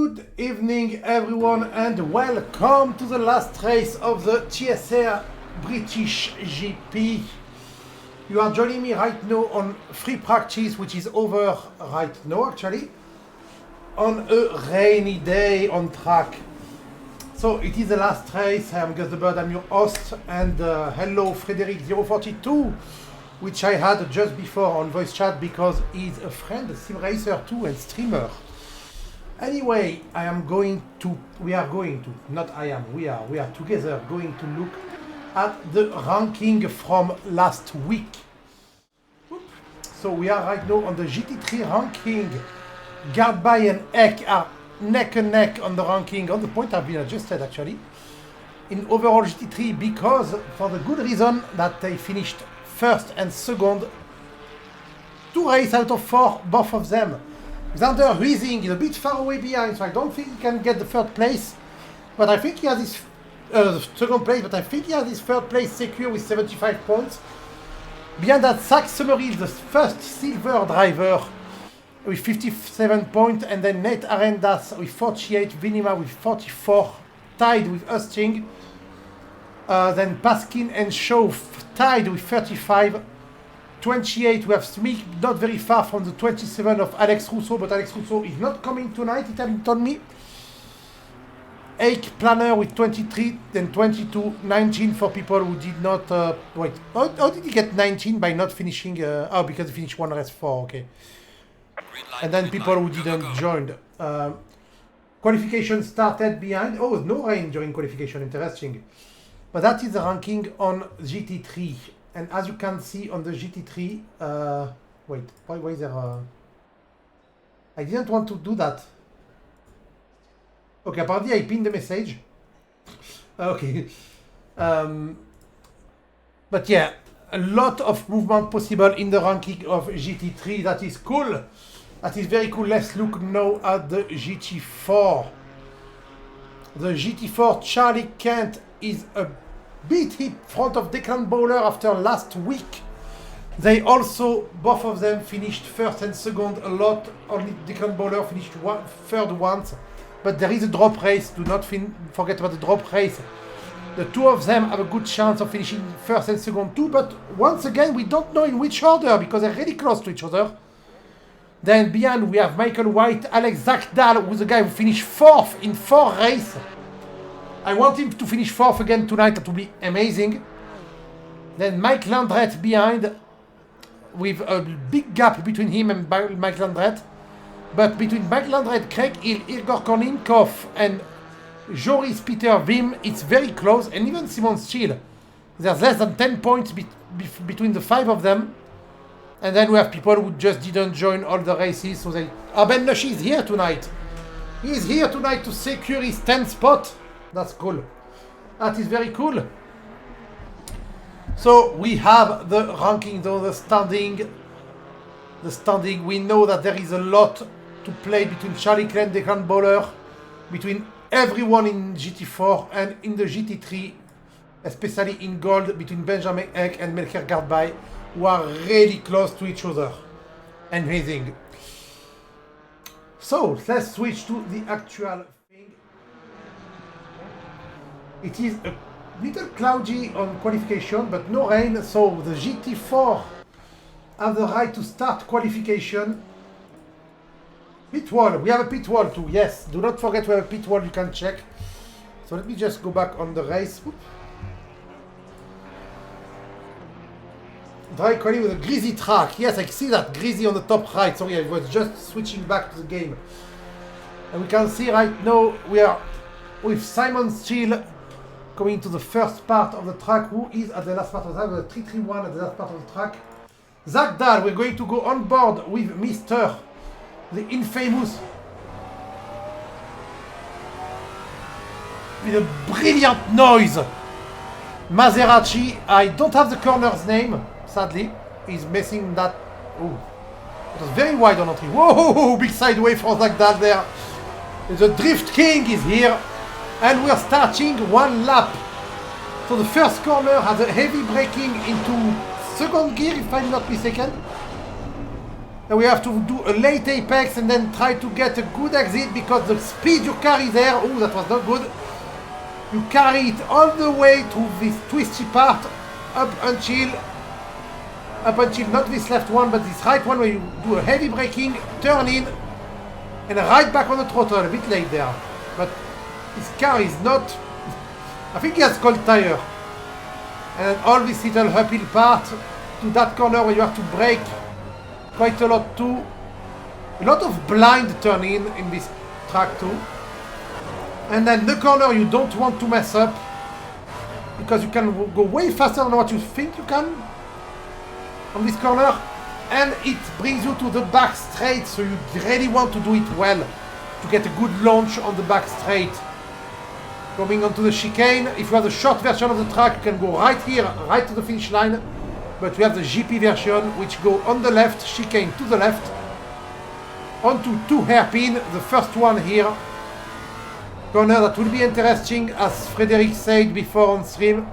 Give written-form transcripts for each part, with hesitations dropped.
Good evening everyone and welcome to the last race of the TSR British GP. You are joining me right now on free practice, which is over right now actually, on a rainy day on track. So it is the last race. I am Gus the Bird, I'm your host, and hello Frederic042, which I had just before on voice chat because he's a friend, a sim racer too and streamer. Anyway, we are together going to look at the ranking from last week. So we are right now on the GT3 ranking. Gardby and Eck are neck and neck on the ranking. On the point have been adjusted actually in overall GT3 because for the good reason that they finished first and second 2 races out of 4, both of them. Xander Huizing is a bit far away behind, so I don't think he can get the third place. But I think he has his second place, but I think he has his third place secure with 75 points. Behind that, Zach Summerhill, the first silver driver, with 57 points, and then Nate Arendas with 48, Vinima with 44, tied with Husting. Then Paskin and Shaw tied with 35. 28, we have Smith, not very far from the 27 of Alex Rousseau, but Alex Rousseau is not coming tonight, it hasn't told me. Ake Planner with 23, then 22, 19 for people who did not, wait, how did he get 19 by not finishing, because he finished one race 4, okay. And then people who didn't join. Qualification started behind, no rain during qualification, interesting. But that is the ranking on GT3. And as you can see on the GT3, wait, why is there I didn't want to do that. Okay, apparently I pinned the message. Okay. But yeah, a lot of movement possible in the ranking of GT3. That is cool. That is very cool. Let's look now at the GT4. The GT4 Charlie Kent is a bit in front of Declan Bowler after last week. They also, both of them finished first and second a lot. Only Declan Bowler finished third once. But there is a drop race. Do not forget about the drop race. The two of them have a good chance of finishing first and second too. But once again, we don't know in which order because they're really close to each other. Then behind we have Michael White, Alex Zakdal, who's the guy who finished 4th in 4 races. I want him to finish 4th again tonight, that would be amazing. Then Mike Landret behind, with a big gap between him and Mike Landret. But between Mike Landret, Craig Hill, Igor Korninkov and Joris Peter Wim, it's very close. And even Simon Steele, there's less than 10 points between the 5 of them. And then we have people who just didn't join all the races. So they... Ben Nushi is here tonight. He's here tonight to secure his 10th spot. That's cool. That is very cool. So we have the ranking, though, the standing. We know that there is a lot to play between Charlie Clem, Declan Bowler, between everyone in GT4 and in the GT3, especially in gold, between Benjamin Eck and Melchior Gardby, who are really close to each other. Amazing. So let's switch to the actual thing. It is a little cloudy on qualification, but no rain, so the GT4 have the right to start qualification. Pit wall, we have a pit wall too, yes. Do not forget we have a pit wall, you can check. So let me just go back on the race. Dry quali with a greasy track. Yes, I see that greasy on the top right. Sorry, I was just switching back to the game. And we can see right now we are with Simon Steele coming to the first part of the track. Who is at the last part of the track? The 331 at the last part of the track. Zach Dahl, we're going to go on board with Mr. the infamous, with a brilliant noise, Maserati. I don't have the corner's name, sadly. He's missing that. Oh, it was very wide on entry. Whoa, big sideway for Zach Dahl there. The Drift King is here. And we're starting 1 lap. So the first corner has a heavy braking into second gear, if I'm not mistaken. And we have to do a late apex and then try to get a good exit because the speed you carry there, oh, that was not good. You carry it all the way to this twisty part up until not this left one, but this right one where you do a heavy braking, turn in, and right back on the throttle. A bit late there. But his car is not... I think he has cold tire. And all this little uphill part to that corner where you have to brake quite a lot too. A lot of blind turning in this track too. And then the corner you don't want to mess up because you can go way faster than what you think you can on this corner, and it brings you to the back straight, so you really want to do it well to get a good launch on the back straight. Coming onto the chicane, if you have the short version of the track, you can go right here, right to the finish line, but we have the GP version which go on the left, chicane to the left, onto 2 hairpin, the first one here. Corner that will be interesting, as Frederic said before on stream.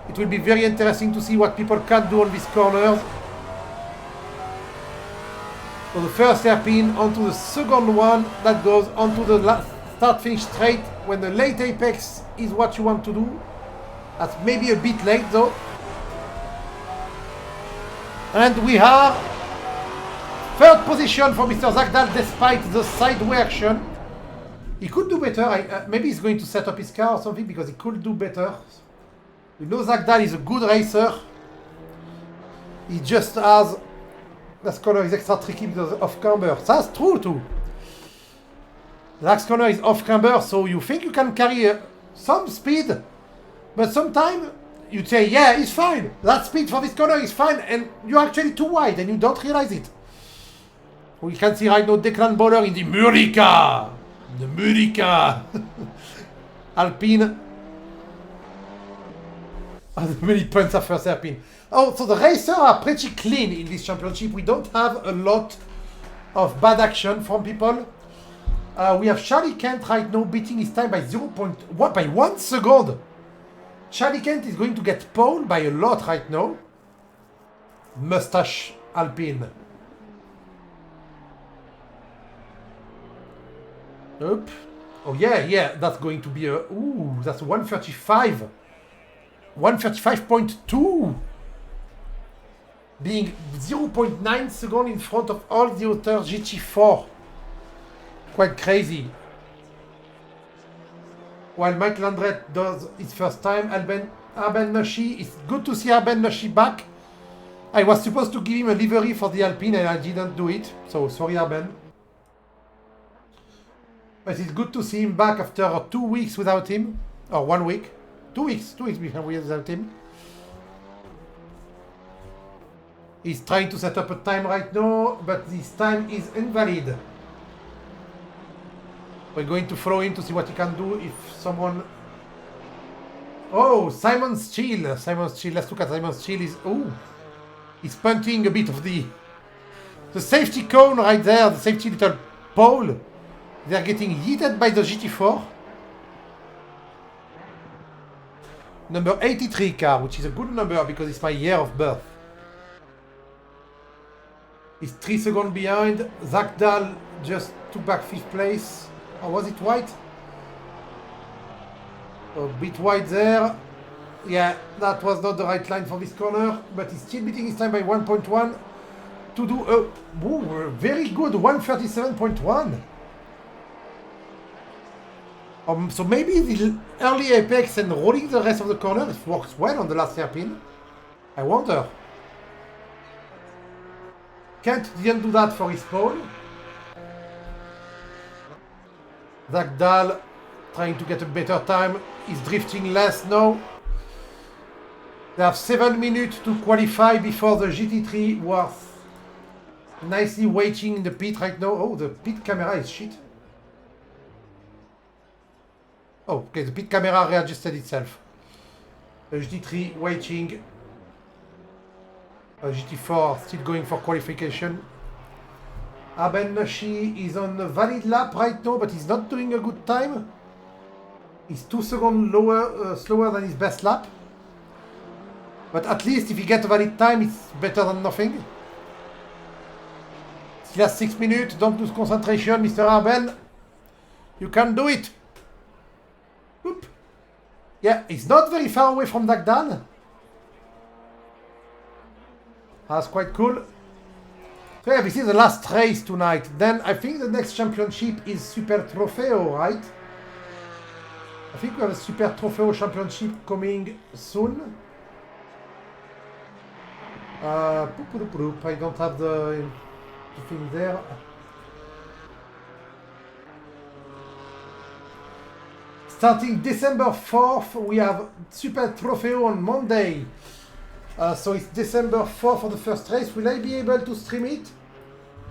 It will be very interesting to see what people can do on these corners. So the first hairpin onto the second one that goes onto the start-finish straight when the late apex is what you want to do. That's maybe a bit late though. And we are third position for Mr. Zagdal despite the sideway action. He could do better. Maybe he's going to set up his car or something because he could do better. We know Zagdal is a good racer. He just has... Last corner is extra tricky because of off-camber. That's true too. Last corner is off-camber, so you think you can carry some speed, but sometimes you say, yeah, it's fine. That speed for this corner is fine, and you're actually too wide and you don't realize it. We can see right now Declan Bowler in the Murica. The Murica. Alpine. Many points after first hairpin. Oh, so the racers are pretty clean in this championship. We don't have a lot of bad action from people. We have Charlie Kent right now beating his time by 0.1 by 1 second. Charlie Kent is going to get pole by a lot right now. Mustache Alpine. Oop. Oh yeah, that's going to be a... Ooh, that's 135. 135.2. Being 0.9 seconds in front of all the other GT4. Quite crazy. While Mike Landret does his first time, Arben Nashi, it's good to see Arben Nashi back. I was supposed to give him a livery for the Alpine and I didn't do it, so sorry Arben. But it's good to see him back after 2 weeks without him, or 1 week. 2 weeks without him. He's trying to set up a time right now, but this time is invalid. We're going to throw him to see what he can do if someone... Oh, Simon Steele. Let's look at Simon Steele. He's punting a bit of the safety cone right there, the safety little pole. They're getting yeeted by the GT4. Number 83 car, which is a good number because it's my year of birth. He's 3 seconds behind. Zagdal just took back 5th place. Or was it white? A bit wide there. Yeah, that was not the right line for this corner, but he's still beating his time by 1.1 to do a very good 137.1. So maybe the early apex and rolling the rest of the corner works well on the last hairpin. I wonder. Kent didn't do that for his pole. Zagdal trying to get a better time. He's drifting less now. They have 7 minutes to qualify before the GT3 was nicely waiting in the pit right now. Oh, the pit camera is shit. Oh, okay, the pit camera readjusted itself. The GT3 waiting. GT4 still going for qualification. Arben Nashi is on a valid lap right now, but he's not doing a good time. He's 2 seconds slower than his best lap. But at least if he gets a valid time, it's better than nothing. Still has 6 minutes. Don't lose concentration, Mr. Arben. You can do it. Oop. Yeah, it's not very far away from Dagdan. That's quite cool. So yeah, this is the last race tonight. Then I think the next championship is Super Trofeo, right? I think we have a Super Trofeo championship coming soon. I don't have the thing there. Starting December 4th, we have Super Trofeo on Monday. So it's December 4th for the first race. Will I be able to stream it?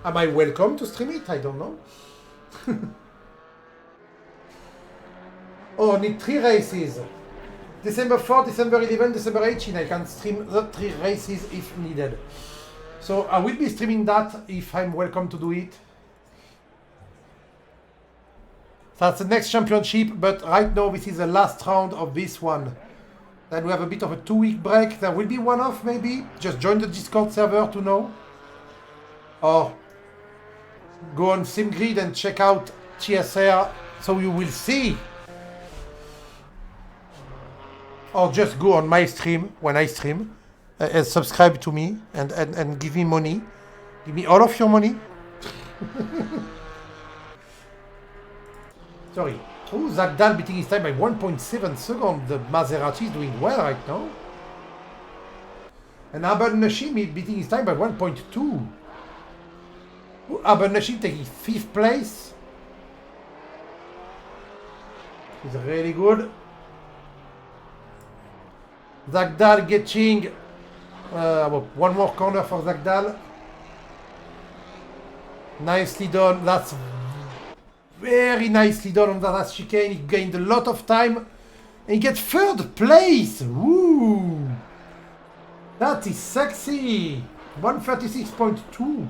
Am I welcome to stream it? I don't know. Oh, I need 3 races. December 4, December 11, December 18. I can stream the 3 races if needed. So I will be streaming that if I'm welcome to do it. That's the next championship, but right now this is the last round of this one. Then we have a bit of a 2-week break. There will be one off maybe. Just join the Discord server to know. Or go on SimGrid and check out TSR so you will see. Or just go on my stream when I stream and subscribe to me and give me money. Give me all of your money. Sorry. Oh, Zagdal beating his time by 1.7 seconds. The Maserati is doing well right now. And Abel Nashim beating his time by 1.2. Abel Nashim taking 5th place. He's really good. Zagdal getting one more corner for Zagdal. Nicely done. That's very nicely done on that last chicane. He gained a lot of time. And he gets 3rd place. Woo! That is sexy. 136.2.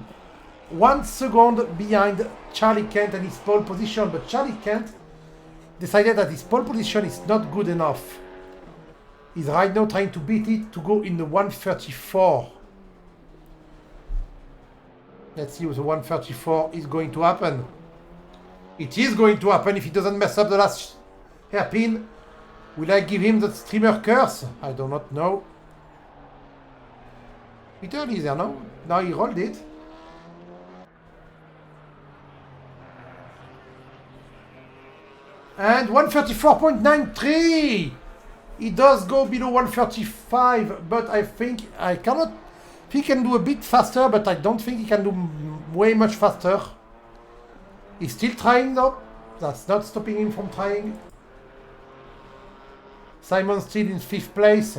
1 second behind Charlie Kent and his pole position. But Charlie Kent decided that his pole position is not good enough. He's right now trying to beat it to go in the 134. Let's see if the 134 is going to happen. It is going to happen if he doesn't mess up the last hairpin. Will I give him the streamer curse? I do not know. Bit early there, no? Now he rolled it. And 134.93! He does go below 135, but I think I cannot... He can do a bit faster, but I don't think he can do way much faster. He's still trying though. That's not stopping him from trying. Simon still in 5th place.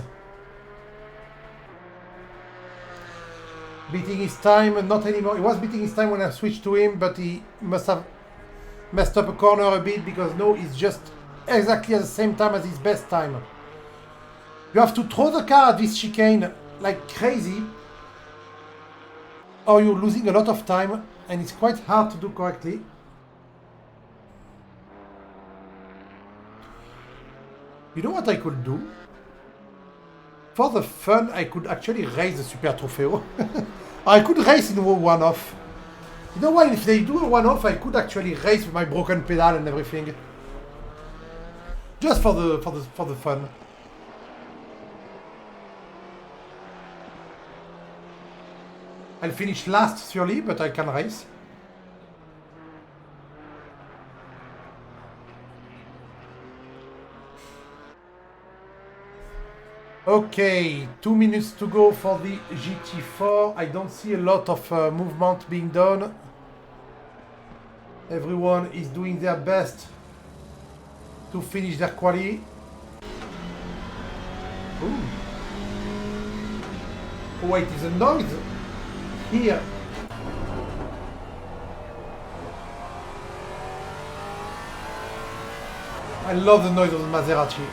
Beating his time, not anymore. He was beating his time when I switched to him, but he must have messed up a corner a bit because no, it's just exactly at the same time as his best time. You have to throw the car at this chicane like crazy, or you're losing a lot of time, and it's quite hard to do correctly. You know what I could do? For the fun, I could actually race the Super Trofeo. I could race in a one-off. You know what? If they do a one-off, I could actually race with my broken pedal and everything. Just for the fun. I'll finish last surely, but I can race. Okay, 2 minutes to go for the GT4. I don't see a lot of movement being done. Everyone is doing their best to finish their quali. Ooh. Oh wait, is a noise here. I love the noise of the Maserati.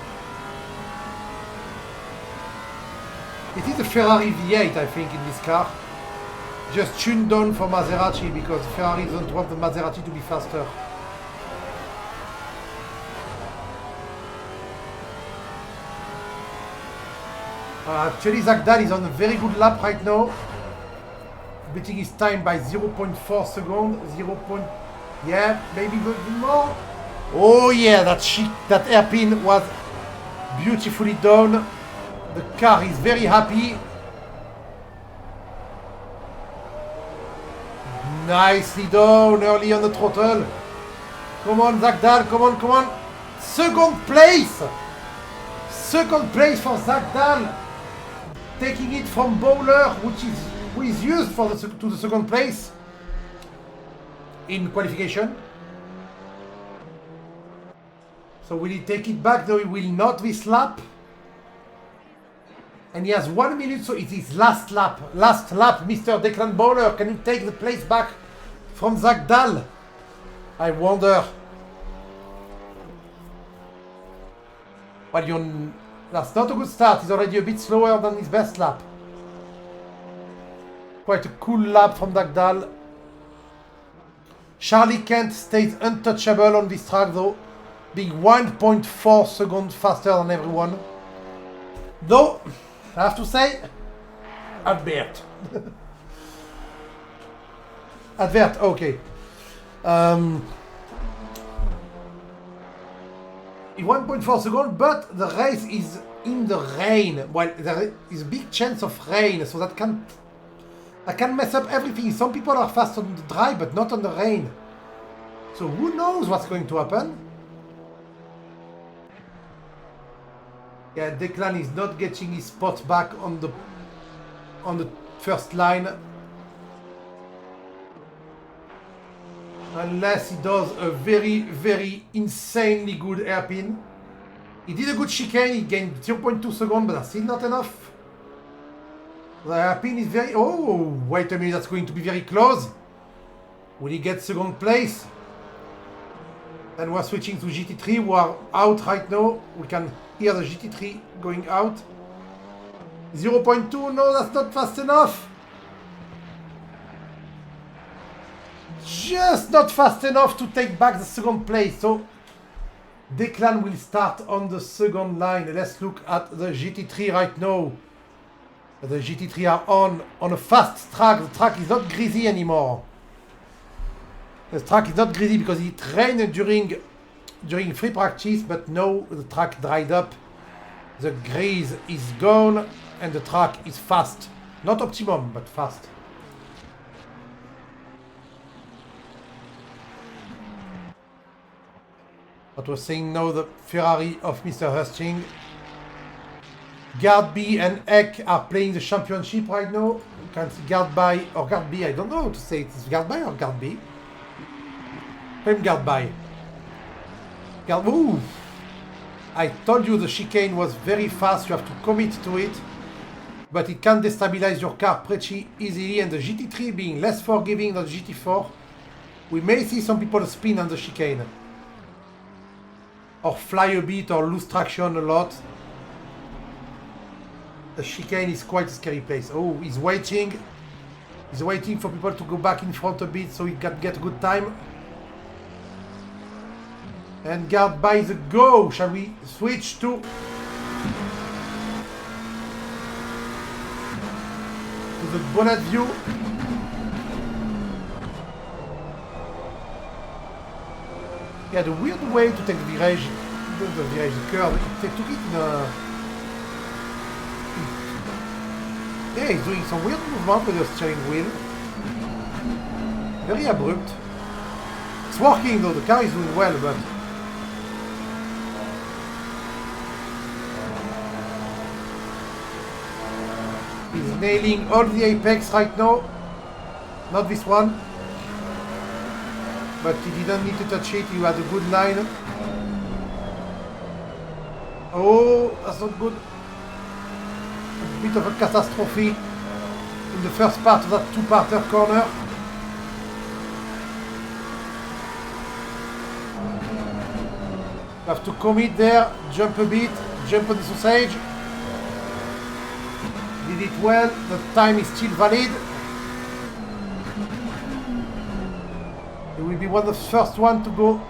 It is a Ferrari V8, I think, in this car. Just tuned down for Maserati because Ferrari doesn't want the Maserati to be faster. Actually, Zagdal is on a very good lap right now. beating his time by 0.4 seconds. Yeah, maybe a bit more. Oh yeah, that hairpin was beautifully done. The car is very happy. Nicely done early on the throttle. Come on, Zach Dahl, come on, come on. Second place! Second place for Zach Dahl. Taking it from Bowler, who is used for to the second place in qualification. So will he take it back? No, he will not this lap. And he has 1 minute, so it is last lap. Last lap, Mr. Declan Bowler. Can he take the place back from Zach Dahl? I wonder. Well, that's not a good start. He's already a bit slower than his best lap. Quite a cool lap from Zach Dahl. Charlie Kent stays untouchable on this track though, being 1.4 seconds faster than everyone. Though, I have to say, Advert. Advert, okay. 1.4 seconds, but the race is in the rain. Well, there is a big chance of rain, so that can mess up everything. Some people are fast on the dry, but not on the rain. So who knows what's going to happen? Yeah, Declan is not getting his spot back on the first line. Unless he does a very, very insanely good hairpin. He did a good chicane, he gained 0.2 seconds, but that's still not enough. The hairpin is very... Oh, wait a minute, that's going to be very close. Will he get second place? And we're switching to GT3, who are out right now. We can hear the GT3 going out. 0.2, no, that's not fast enough. Just not fast enough to take back the second place. So Declan will start on the second line. Let's look at the GT3 right now. The GT3 are on a fast track. The track is not greasy anymore. The track is not greasy because it rained during free practice, but now the track dried up. The grease is gone and the track is fast. Not optimum, but fast. What we're seeing now, the Ferrari of Mr. Husting. Guard B and Eck are playing the championship right now. You can see Guard by or Guard B, I don't know how to say it. It's Guard by or Guard B? Claim Guard by. Guard, ooh! I told you the chicane was very fast, you have to commit to it. But it can destabilize your car pretty easily, and the GT3 being less forgiving than the GT4, we may see some people spin on the chicane. Or fly a bit or lose traction a lot. The chicane is quite a scary place. Oh, he's waiting. He's waiting for people to go back in front a bit so he can get a good time. And Guard by the go. Shall we switch to the bonnet view? Yeah, the weird way to take the virage, the curve, they took it in a... Yeah, he's doing some weird movement with the steering wheel. Very abrupt. It's working though, the car is doing well, but... He's nailing all the apex right now. Not this one. But he didn't need to touch it, he had a good line. Oh, that's not good. A bit of a catastrophe in the first part of that two-parter corner. You have to commit there, jump a bit, jump on the sausage. Did it well, the time is still valid. He will be one of the first one to go.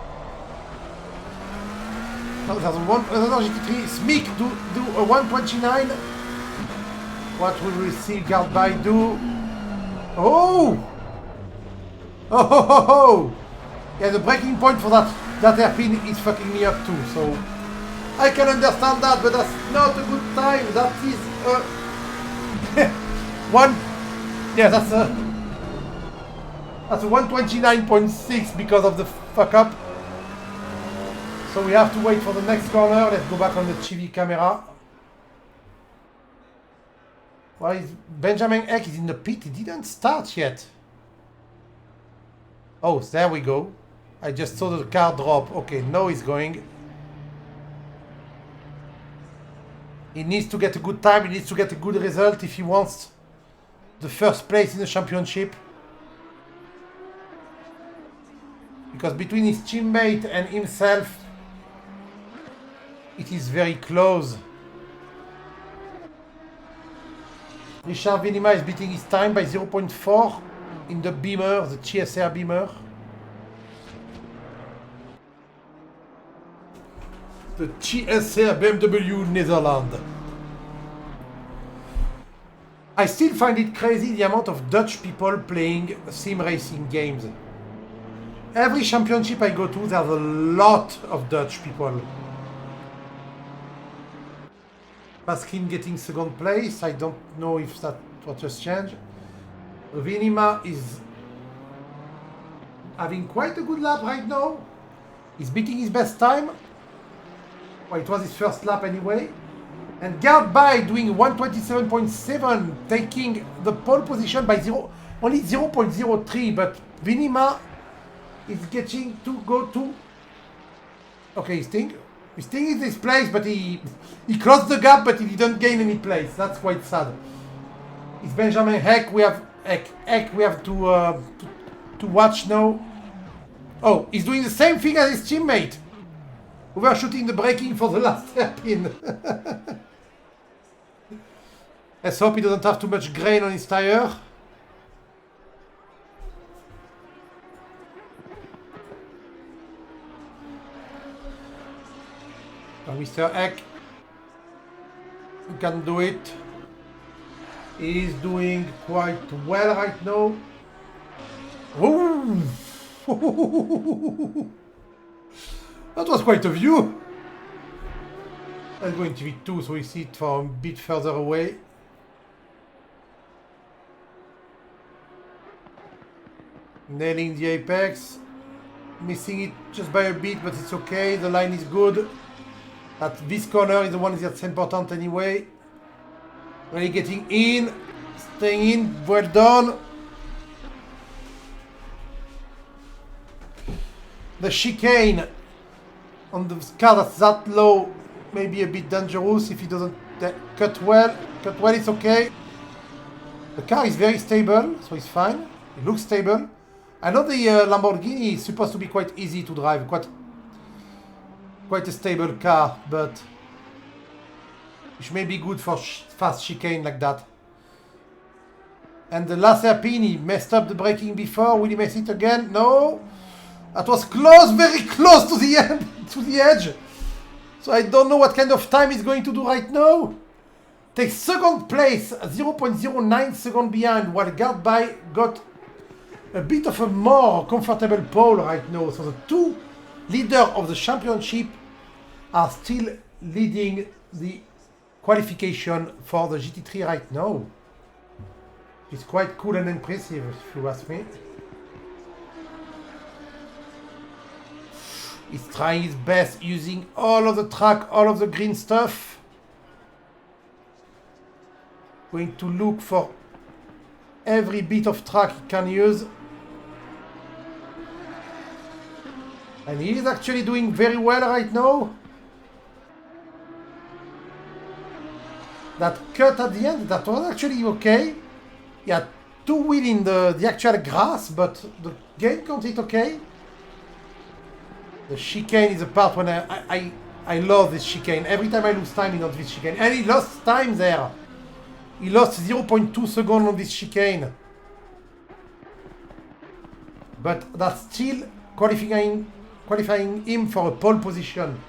Oh, there's another GT3. Smick do a 129. What will we see Guard by do? Oh! Oh, ho, ho, ho! Yeah, the breaking point for that hairpin is fucking me up too, so I can understand that, but that's not a good time. That is one. Yeah, that's a 129.6 because of the fuck up. So we have to wait for the next corner. Let's go back on the TV camera. Why is Benjamin Eck is in the pit? He didn't start yet. Oh, there we go. I just saw the car drop. Okay, now he's going. He needs to get a good time. He needs to get a good result if he wants the first place in the championship. Because between his teammate and himself, it is very close. Richard Vinima is beating his time by 0.4 in the Beamer, the TSR Beamer. The TSR BMW Netherlands. I still find it crazy the amount of Dutch people playing sim racing games. Every championship I go to, there's a lot of Dutch people. Baskin getting second place. I don't know if that what just changed. Vinima is having quite a good lap right now. He's beating his best time. Well, it was his first lap anyway. And Gardby doing 127.7, taking the pole position by only 0.03, but Vinima is getting to go to... Okay, he's staying in this place, but he closed the gap, but he didn't gain any place. That's quite sad. It's Benjamin Heck. We have Heck. We have to watch now. Oh, he's doing the same thing as his teammate. We were shooting the braking for the last hairpin. Let's hope he doesn't have too much grain on his tire. Mr. Eck, you can do it. He's doing quite well right now. Ooh. That was quite a view. Let's go in TV2 so we see it from a bit further away. Nailing the apex. Missing it just by a bit, but it's okay. The line is good. This corner is the one that's important anyway. Really getting in, staying in, well done. The chicane on the car that's that low may be a bit dangerous if he doesn't cut well. Cut well, it's okay. The car is very stable, so it's fine. It looks stable. I know the Lamborghini is supposed to be quite easy to drive, quite a stable car, but which may be good for fast chicane like that. And the last hairpin, he messed up the braking before. Will he mess it again? No. That was close, very close to the end, to the edge. So I don't know what kind of time he's going to do right now. Takes second place, 0.09 seconds behind, while Gardby got a bit of a more comfortable pole right now. So the two leaders of the championship are still leading the qualification for the GT3 right now. It's quite cool and impressive, if you ask me. He's trying his best using all of the track, all of the green stuff. Going to look for every bit of track he can use. And he is actually doing very well right now. That cut at the end, that was actually okay. He had two wheels in the actual grass, but the game count it okay. The chicane is a part when I love this chicane. Every time I lose time on this chicane. And he lost time there. He lost 0.2 seconds on this chicane. But that's still qualifying him for a pole position.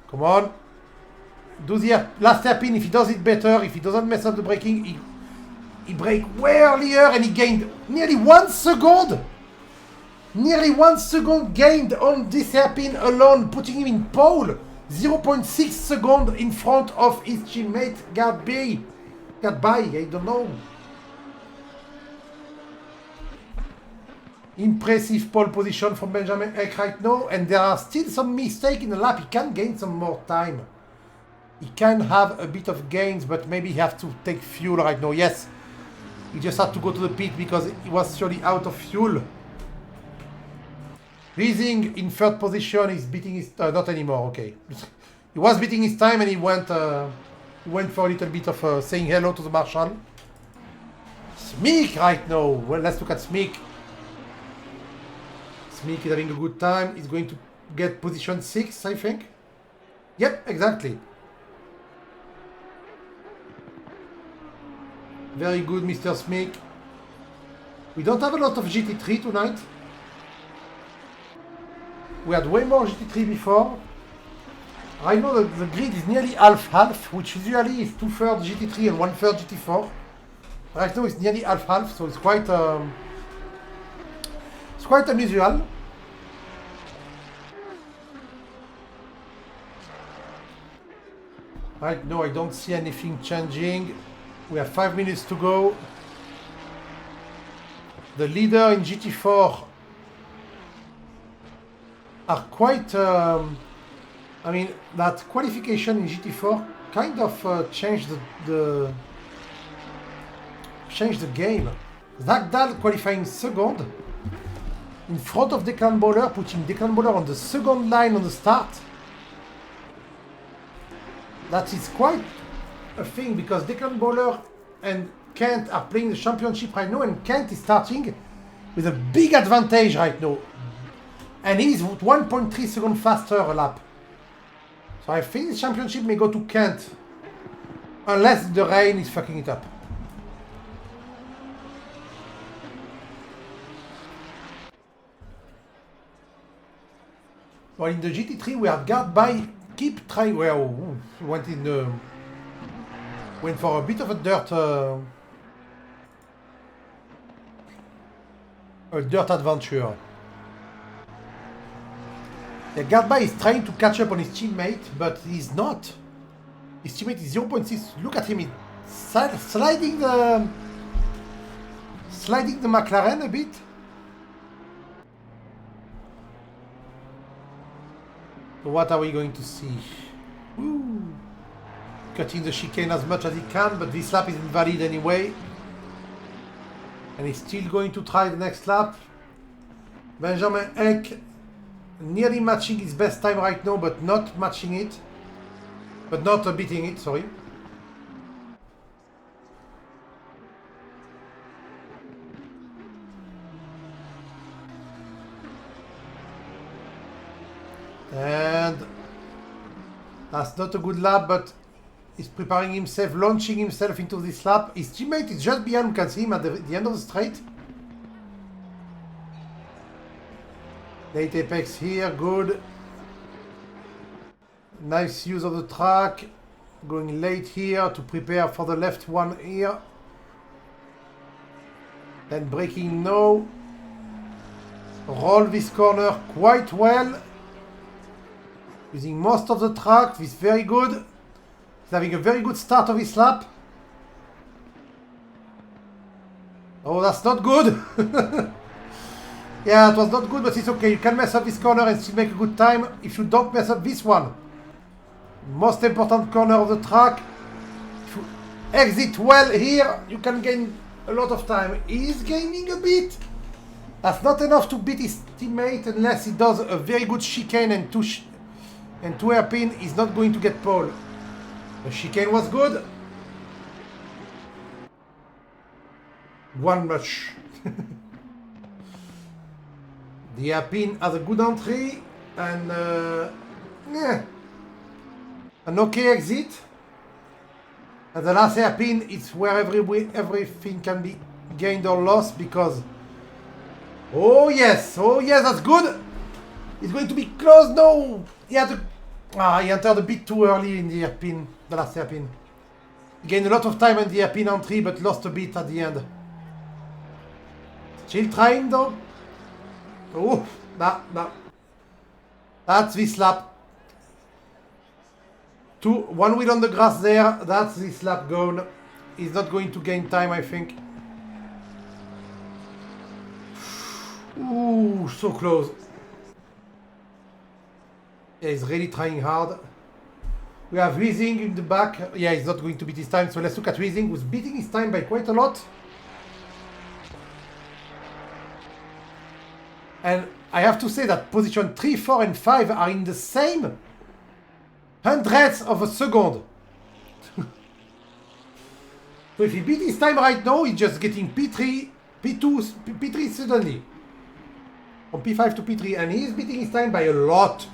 Come on. Do the last hairpin. If he does it better, if he doesn't mess up the braking, He braked way earlier and he gained nearly 1 second. Nearly 1 second gained on this hairpin alone, putting him in pole. 0.6 seconds in front of his teammate Gadby. I don't know. Impressive pole position from Benjamin Eck right now, and there are still some mistakes in the lap. He can gain some more time. He can have a bit of gains, but maybe he has to take fuel right now. Yes, he just had to go to the pit because he was surely out of fuel. Rising in third position is beating his... not anymore, okay. He was beating his time and he went for a little bit of saying hello to the marshal. Smeek right now. Well, let's look at Smeek. Smeek is having a good time. He's going to get position 6, I think. Yep, exactly. Very good, Mr. Smeek. We don't have a lot of GT3 tonight. We had way more GT3 before. I know that the grid is nearly half-half, which usually is 2/3 GT3 and 1/3 GT4. Right now it's nearly half-half, so it's quite unusual. Right now I don't see anything changing. We have 5 minutes to go. The leader in GT4 are quite... I mean, that qualification in GT4 kind of changed the game. Zach Dahl qualifying second in front of Declan Bowler, putting Declan Bowler on the second line on the start. That is quite a thing because Declan Bowler and Kent are playing the championship right now, and Kent is starting with a big advantage right now. And he's 1.3 seconds faster a lap. So I think the championship may go to Kent. Unless the rain is fucking it up. Well, in the GT3 we are guarded by keep trying. Well, went for a bit of a dirt adventure. Yeah, Gadby is trying to catch up on his teammate, but he's not. His teammate is 0.6. Look at him, he's sliding the McLaren a bit. So what are we going to see? Ooh. Cutting the chicane as much as he can, but this lap is invalid anyway. And he's still going to try the next lap. Benjamin Eck nearly matching his best time right now, but not matching it. But not beating it, sorry. And that's not a good lap, but he's preparing himself, launching himself into this lap. His teammate is just behind, you can see him at the end of the straight. Late apex here, good. Nice use of the track. Going late here to prepare for the left one here. Then braking now. Roll this corner quite well. Using most of the track, this is very good. He's having a very good start of his lap. Oh, that's not good. Yeah, it was not good, but it's okay. You can mess up this corner and still make a good time if you don't mess up this one. Most important corner of the track. If you exit well here, you can gain a lot of time. He's gaining a bit. That's not enough to beat his teammate unless he does a very good chicane and two hairpin. He's not going to get pole. The chicane was good. One much. The hairpin has a good entry and an okay exit. And the last hairpin is where everything can be gained or lost because... oh yes, that's good. It's going to be close now. He entered a bit too early in the hairpin, the last hairpin. Gained a lot of time on the Alpine entry, but lost a bit at the end. Still trying though. Oh, nah. That's this lap. 1 wheel on the grass there. That's this lap gone. He's not going to gain time, I think. Ooh, so close. Yeah, he's really trying hard. We have Weezing in the back. Yeah, he's not going to beat his time. So let's look at Weezing, who's beating his time by quite a lot. And I have to say that position 3, 4, and 5 are in the same hundredths of a second. So if he beat his time right now, he's just getting P3, P2, P3 suddenly. From P5 to P3, and he's beating his time by a lot.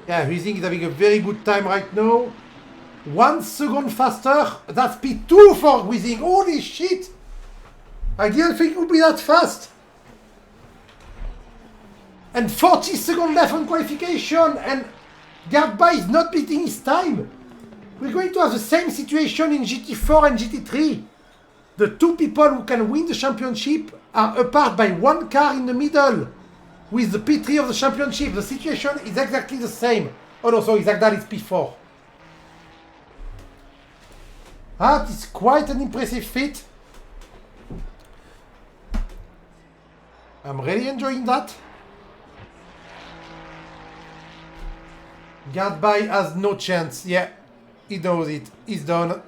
Yeah, Weezing is having a very good time right now. 1 second faster. That's P2 for Weezing. Holy shit! I didn't think it would be that fast. And 40 seconds left on qualification, and Gardby is not beating his time. We're going to have the same situation in GT4 and GT3. The two people who can win the championship are apart by 1 car in the middle. With the P3 of the championship, the situation is exactly the same. Oh no, sorry, Zagdal is P4. That is quite an impressive feat. I'm really enjoying that. Gardby has no chance. Yeah, he knows it. He's done.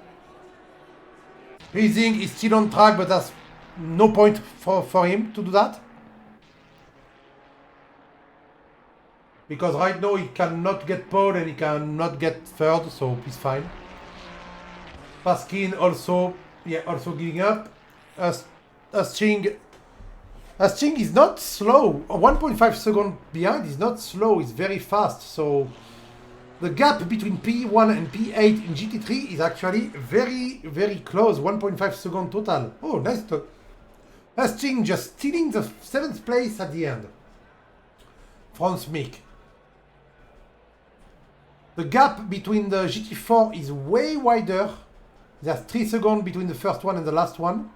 Weezing is still on track, but there's no point for him to do that. Because right now he cannot get pole and he cannot get third, so he's fine. Paskin also giving up. Ching is not slow. 1.5 seconds behind is not slow, it's very fast. So the gap between P1 and P8 in GT3 is actually very, very close. 1.5 seconds total. Oh, nice. Ching just stealing the 7th place at the end. Franz Mick. The gap between the GT4 is way wider. There's 3 seconds between the first one and the last one.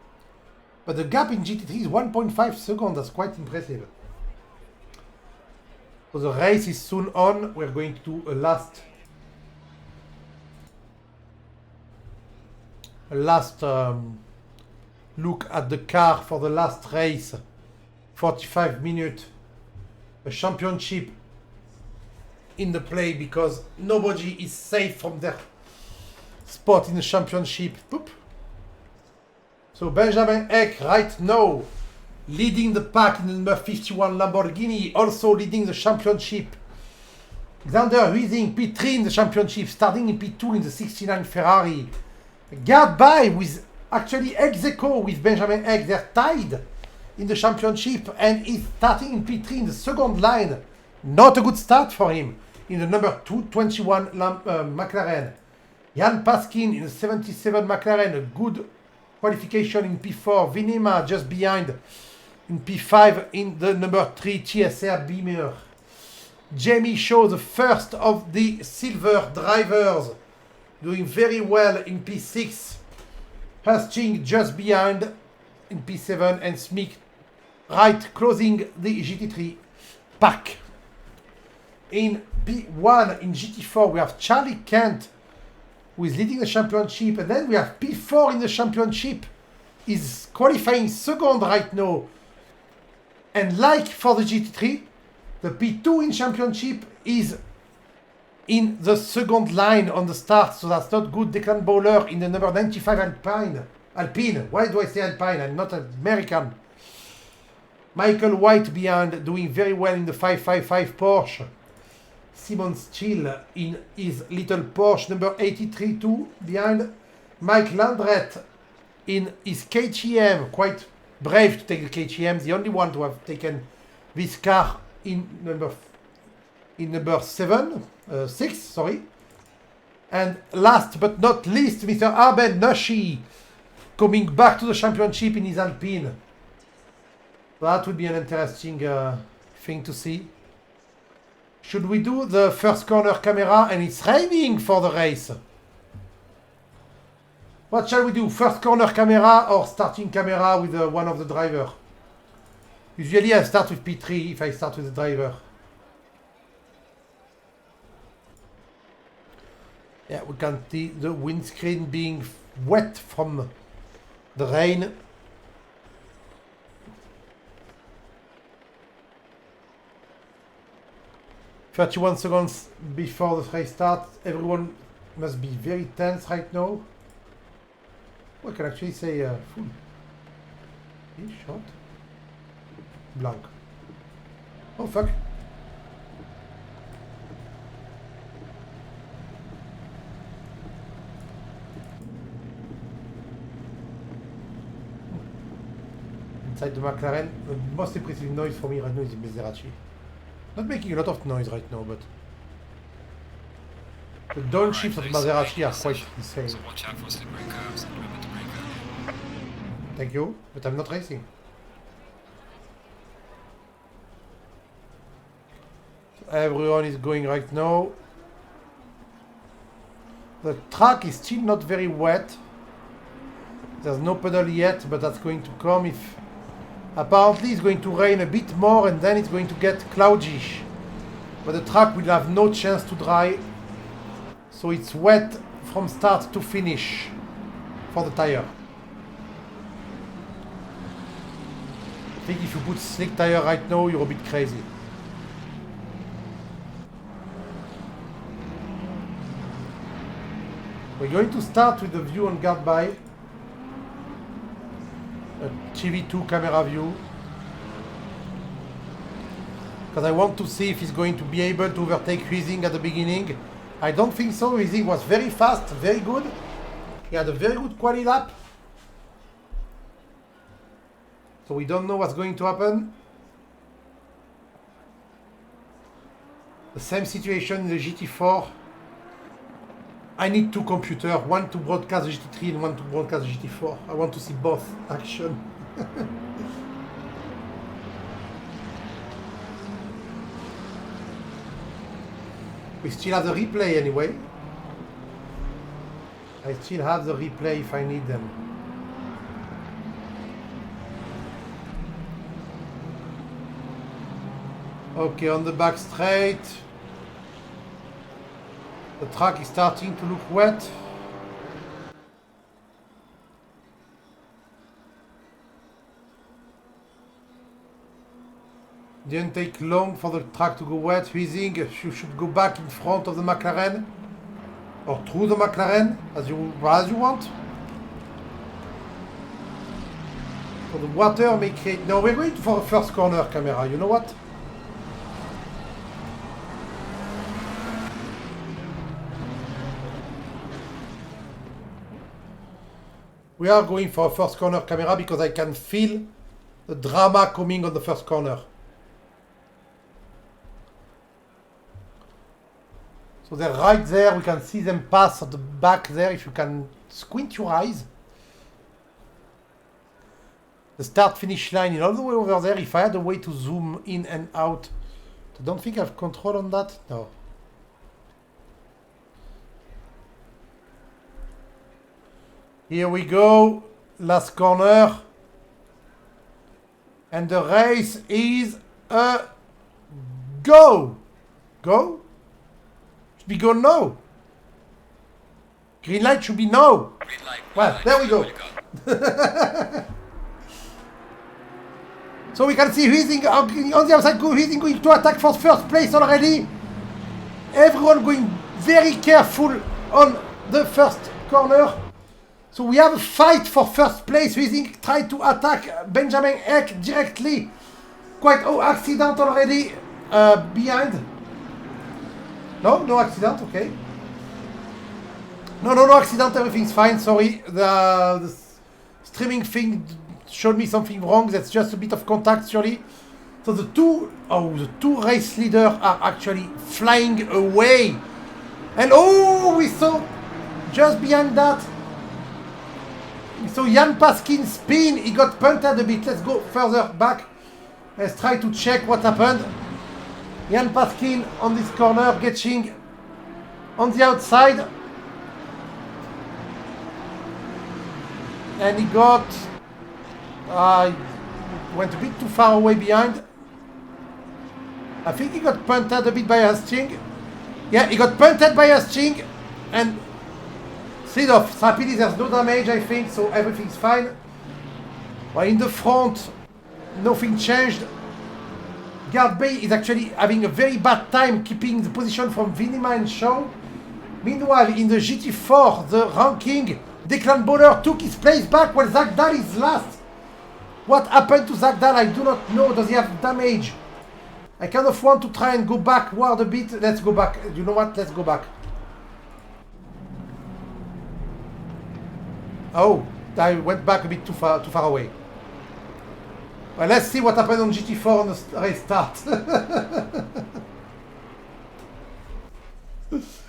But the gap in GT3 is 1.5 seconds. That's quite impressive. So the race is soon on. We're going to do a last look at the car for the last race. 45 minutes. A championship in the play because nobody is safe from their spot in the championship. Boop. So Benjamin Eck right now leading the pack in the number 51 Lamborghini, also leading the championship. Xander Weezing P3 in the championship, starting in P2 in the 69 Ferrari. Gardby with actually ex aequo with Benjamin Eck. They're tied in the championship and he's starting in P3 in the second line. Not a good start for him in the number 221 McLaren. Jan Paskin in the 77 McLaren, a good qualification in P4. Vinema just behind in P5 in the number 3 TSR Beamer. Jamie Shaw, the first of the silver drivers, doing very well in P6. Hastings just behind in P7 and Smith right closing the GT3 pack. In P1 in GT4 we have Charlie Kent who is leading the championship, and then we have P4 in the championship. He's qualifying second right now, and like for the GT3, the P2 in championship is in the second line on the start, so that's not good. Declan Bowler in the number 95 Alpine. Why do I say Alpine? I'm not American. Michael White behind, doing very well in the 555 Porsche. Simon Steele in his little Porsche number 83 too behind. Mike Landret in his KTM, quite brave to take the KTM, the only one to have taken this car in number 6, sorry. And last but not least, Mr. Arben Nushi coming back to the championship in his Alpine. That would be an interesting thing to see. Should we do the first corner camera? And it's raining for the race. What shall we do? First corner camera or starting camera with one of the driver? Usually I start with P3 if I start with the driver. Yeah, we can see the windscreen being wet from the rain. "31 seconds before the race starts. Everyone must be very tense right now." I can actually say full. Short. Blank. Oh fuck. Inside the McLaren, the most impressive noise for me right now is the Maserati. Not making a lot of noise right now, but the downshifts of Maserati are quite insane. So watch out for slippery curves and remember to brake early. Thank you, but I'm not racing. So everyone is going right now. The track is still not very wet. There's no puddle yet, but that's going to come if... Apparently it's going to rain a bit more and then it's going to get cloudy. But the track will have no chance to dry. So it's wet from start to finish for the tire. I think if you put slick tire right now, you're a bit crazy. We're going to start with the view on guard by. A TV2 camera view. Because I want to see if he's going to be able to overtake Huizing at the beginning. I don't think so. Huizing was very fast, very good. He had a very good quali lap. So we don't know what's going to happen. The same situation in the GT4. I need two computers, one to broadcast the GT3 and one to broadcast the GT4. I want to see both action. We still have the replay anyway. I still have the replay if I need them. Okay, on the back straight. The track is starting to look wet. Didn't take long for the track to go wet. Huizing, you should go back in front of the McLaren. Or through the McLaren, as you want. So the water may create... No, we're going for a first corner camera, you know what? We are going for a first corner camera because I can feel the drama coming on the first corner. So they're right there, we can see them pass at the back there if you can squint your eyes. The start-finish line is all the way over there. If I had a way to zoom in and out, I don't think I have control on that. No. Here we go, last corner. And the race is a go. Go? Should be go no. Green light should be no. Green light. Well, there we go. So we can see Huizing on the outside, Huizing going to attack for first place already. Everyone going very careful on the first corner. So we have a fight for first place. Huizing tried to attack Benjamin Eck directly. Quite accident already behind. No accident, okay. No accident, everything's fine, sorry. The streaming thing showed me something wrong. That's just a bit of contact, surely. So the two race leaders are actually flying away. And we saw just behind that. So Jan Paskin spin, he got punted a bit. Let's go further back. Let's try to check what happened. Jan Paskin on this corner, getting on the outside. And he got... went a bit too far away behind. I think he got punted a bit by Hastings. Yeah, he got punted by Hastings. And slid off. Happily there's no damage, I think, so everything's fine. But in the front, nothing changed. Guard Bay is actually having a very bad time keeping the position from Vinima and Shaw. Meanwhile, in the GT4, the ranking, Declan Bowler took his place back while Zach Dahl is last. What happened to Zach Dahl? I do not know. Does he have damage? I kind of want to try and go backward a bit. Let's go back. You know what? Let's go back. Oh, I went back a bit too far away. Well, let's see what happened on GT4 on the race start.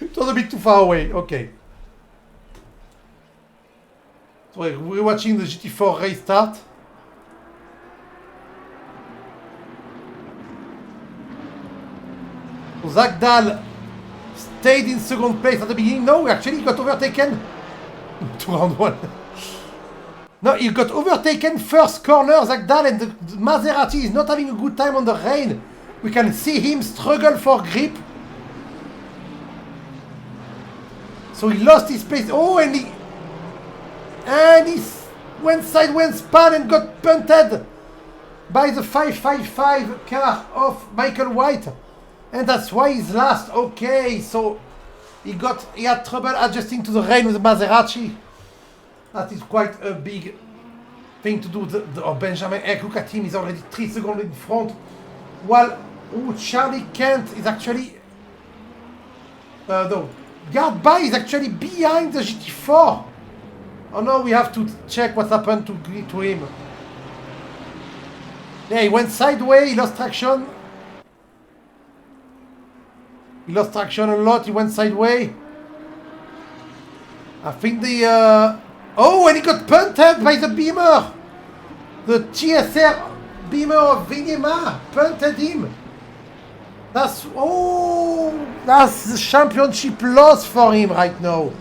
It was a bit too far away. Okay. So we're watching the GT4 race start. So Zach Dahl stayed in second place at the beginning. No, actually he got overtaken. 2 round 1. No, he got overtaken first corner, Zach Dahl, and the Maserati is not having a good time on the rain. We can see him struggle for grip. So he lost his place. Oh, and he went sideways, span, and got punted by the 555 car of Michael White. And that's why he's last. Okay, so he had trouble adjusting to the rain with the Maserati. That is quite a big thing to do. Benjamin Eck, look at him, he's already 3 seconds in front. While Charlie Kent is actually... no, Guard By is actually behind the GT4. Oh no, we have to check what happened to him. Yeah, he went sideways, he lost traction. He lost traction a lot, he went sideways. I think the... Oh, and he got punted by the Beamer! The TSR Beamer of Vinima punted him! That's the championship loss for him right now.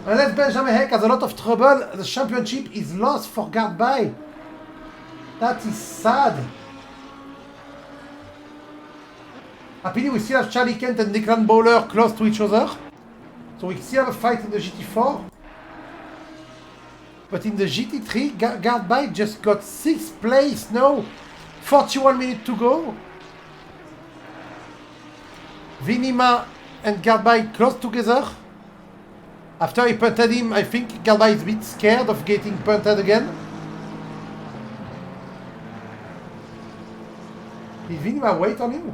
Unless Benjamin Heck has a lot of trouble, the championship is lost for Guard By. That is sad. Happily we still have Charlie Kent and Declan Bowler close to each other. So we still have a fight in the GT4. But in the GT3, Guard By just got 6th place now. 41 minutes to go. Vinima and Guard By close together. After he punted him, I think Guard By is a bit scared of getting punted again. Did Vinima wait on him?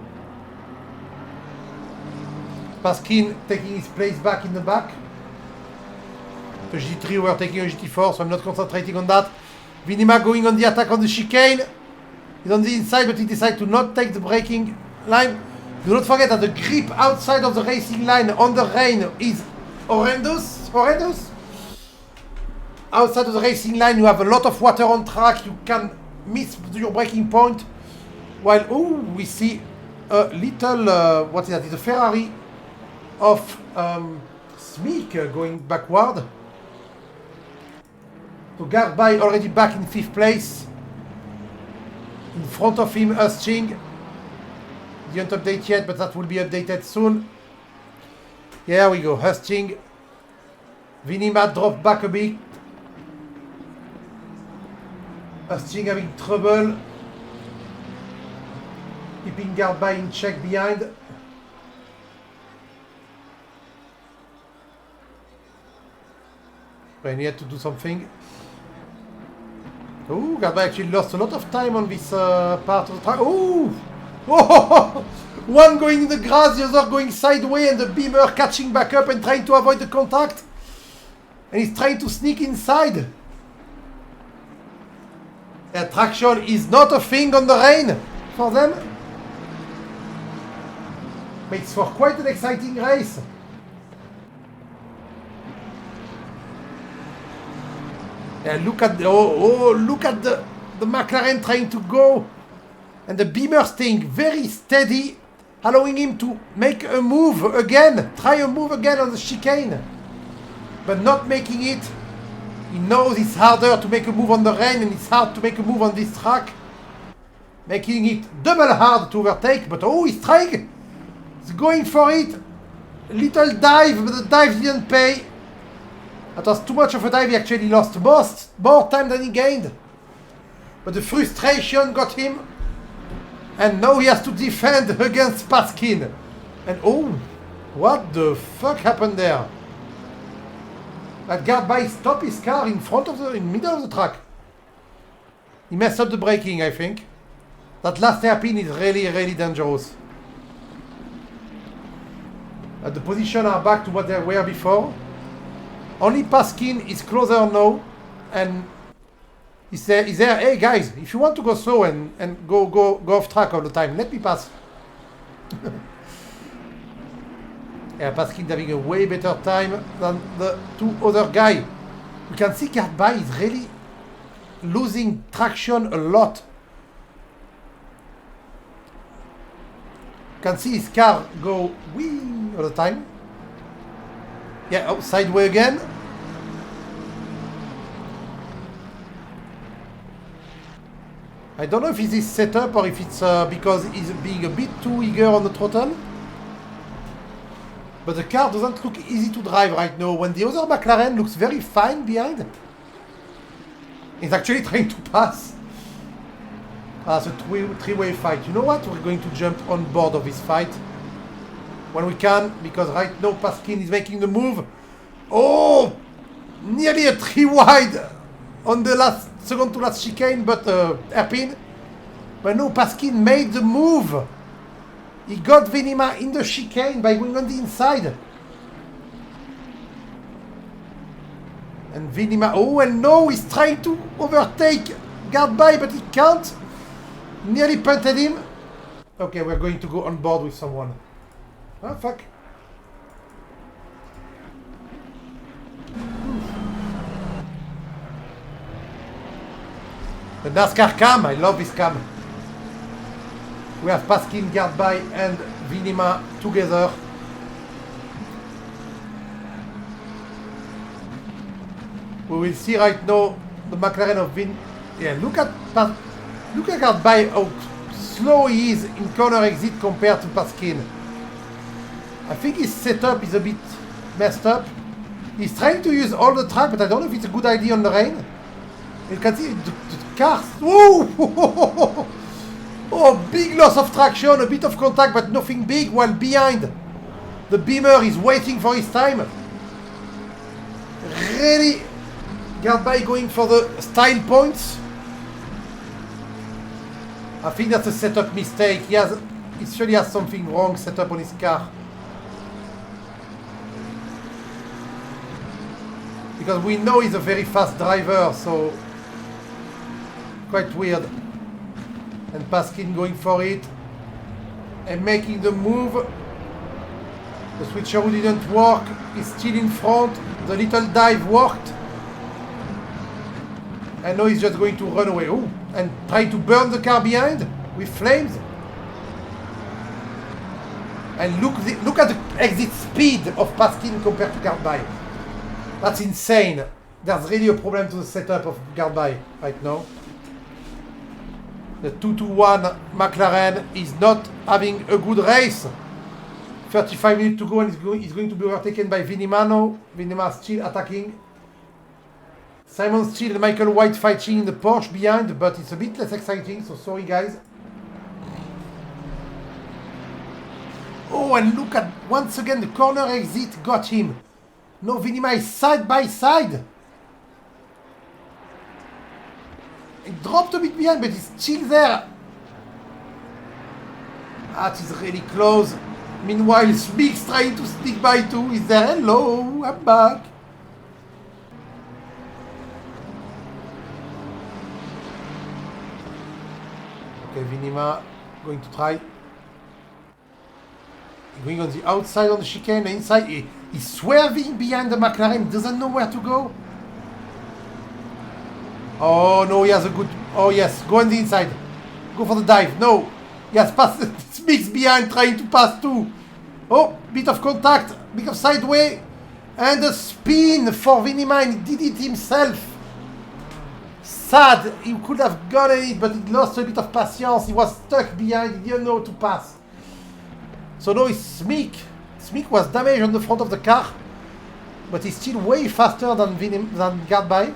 Paskin taking his place back in the back. The GT3 were taking a GT4, so I'm not concentrating on that. Vinima going on the attack on the chicane. He's on the inside, but he decided to not take the braking line. Do not forget that the grip outside of the racing line on the rain is horrendous. Horrendous. Outside of the racing line, you have a lot of water on track. You can miss your braking point. While, we see a little, what is that? It's a Ferrari of Smeek going backward. So Guard By already back in 5th place. In front of him, Hastings. Didn't update yet, but that will be updated soon. Here we go, Hastings. Vinima dropped back a bit. Hastings having trouble keeping Guard By in check behind. When he had to do something. Oh, Guard By actually lost a lot of time on this part of the track. Oh! One going in the grass, the other going sideways, and the Beamer catching back up and trying to avoid the contact. And he's trying to sneak inside. And traction is not a thing on the rain for them. Makes for quite an exciting race. And look at the, look at the McLaren trying to go. And the Beamer staying very steady, allowing him to make a move again, try a move again on the chicane, but not making it. He knows it's harder to make a move on the rain and it's hard to make a move on this track. Making it double hard to overtake, but oh, he's trying. He's going for it. Little dive, but the dive didn't pay. That was too much of a dive. He actually lost more time than he gained. But the frustration got him. And now he has to defend against Paskin. And oh, what the fuck happened there? That guard by stopped his car in middle of the track. He messed up the braking, I think. That last hairpin is really, really dangerous. The positions are back to what they were before. Only Paskin is closer now, and he's there. Hey guys, if you want to go slow and go off track all the time, let me pass. Yeah, Paskin having a way better time than the two other guys. You can see Gardby is really losing traction a lot. You can see his car go wee all the time. Yeah, oh, sideways again. I don't know if it's his setup or if it's because he's being a bit too eager on the throttle. But the car doesn't look easy to drive right now, when the other McLaren looks very fine behind. He's actually trying to pass. It's a three-way fight. You know what? We're going to jump on board of this fight when we can, because right now Paskin is making the move. Oh! Nearly a 3 wide on the second to last chicane, but hairpin. But no, Paskin made the move. He got Venima in the chicane by going on the inside. And Venima, oh, and no, he's trying to overtake Gardby, but he can't. Nearly punted him. Okay, we're going to go on board with someone. Oh, fuck. The NASCAR cam, I love this cam. We have Paskin, Gardby and Venima together. We will see right now the McLaren of Vin. Yeah, look at Gardby, how slow he is in corner exit compared to Paskin. I think his setup is a bit messed up. He's trying to use all the track, but I don't know if it's a good idea on the rain. You can see the cars. Whoa! Oh, big loss of traction, a bit of contact, but nothing big, while behind the Beamer is waiting for his time. Really, Gardby going for the style points. I think that's a setup mistake. He surely has something wrong set up on his car. Because we know he's a very fast driver, so quite weird. And Paskin going for it and making the move. The switcheroo didn't work. He's still in front. The little dive worked. And now he's just going to run away. Ooh, and try to burn the car behind with flames. And look at the exit speed of Paskin compared to Gardby. That's insane. There's really a problem to the setup of Gardby right now. The 2-1 McLaren is not having a good race. 35 minutes to go and he's going to be overtaken by Vinimano. Vinima still attacking. Simon Steele and Michael White fighting in the Porsche behind, but it's a bit less exciting, so sorry guys. Oh, and look at, once again, the corner exit got him. No, Vinima is side by side. He dropped a bit behind, but he's still there. That is really close. Meanwhile, Smig's trying to sneak by too. He's there. Hello, I'm back. Okay, Vinima going to try. Going on the outside on the chicane, the inside. He's swerving behind the McLaren. Doesn't know where to go. Oh no, he has a good. Oh yes, go on the inside. Go for the dive. No, he has passed. Smig's behind, trying to pass too. Oh, bit of contact, bit of sideway. And the spin for Vinimine, he did it himself. Sad, he could have gotten it, but he lost a bit of patience. He was stuck behind, he didn't know how to pass. So now it's Smeek. Smeek was damaged on the front of the car, but he's still way faster than Gardby.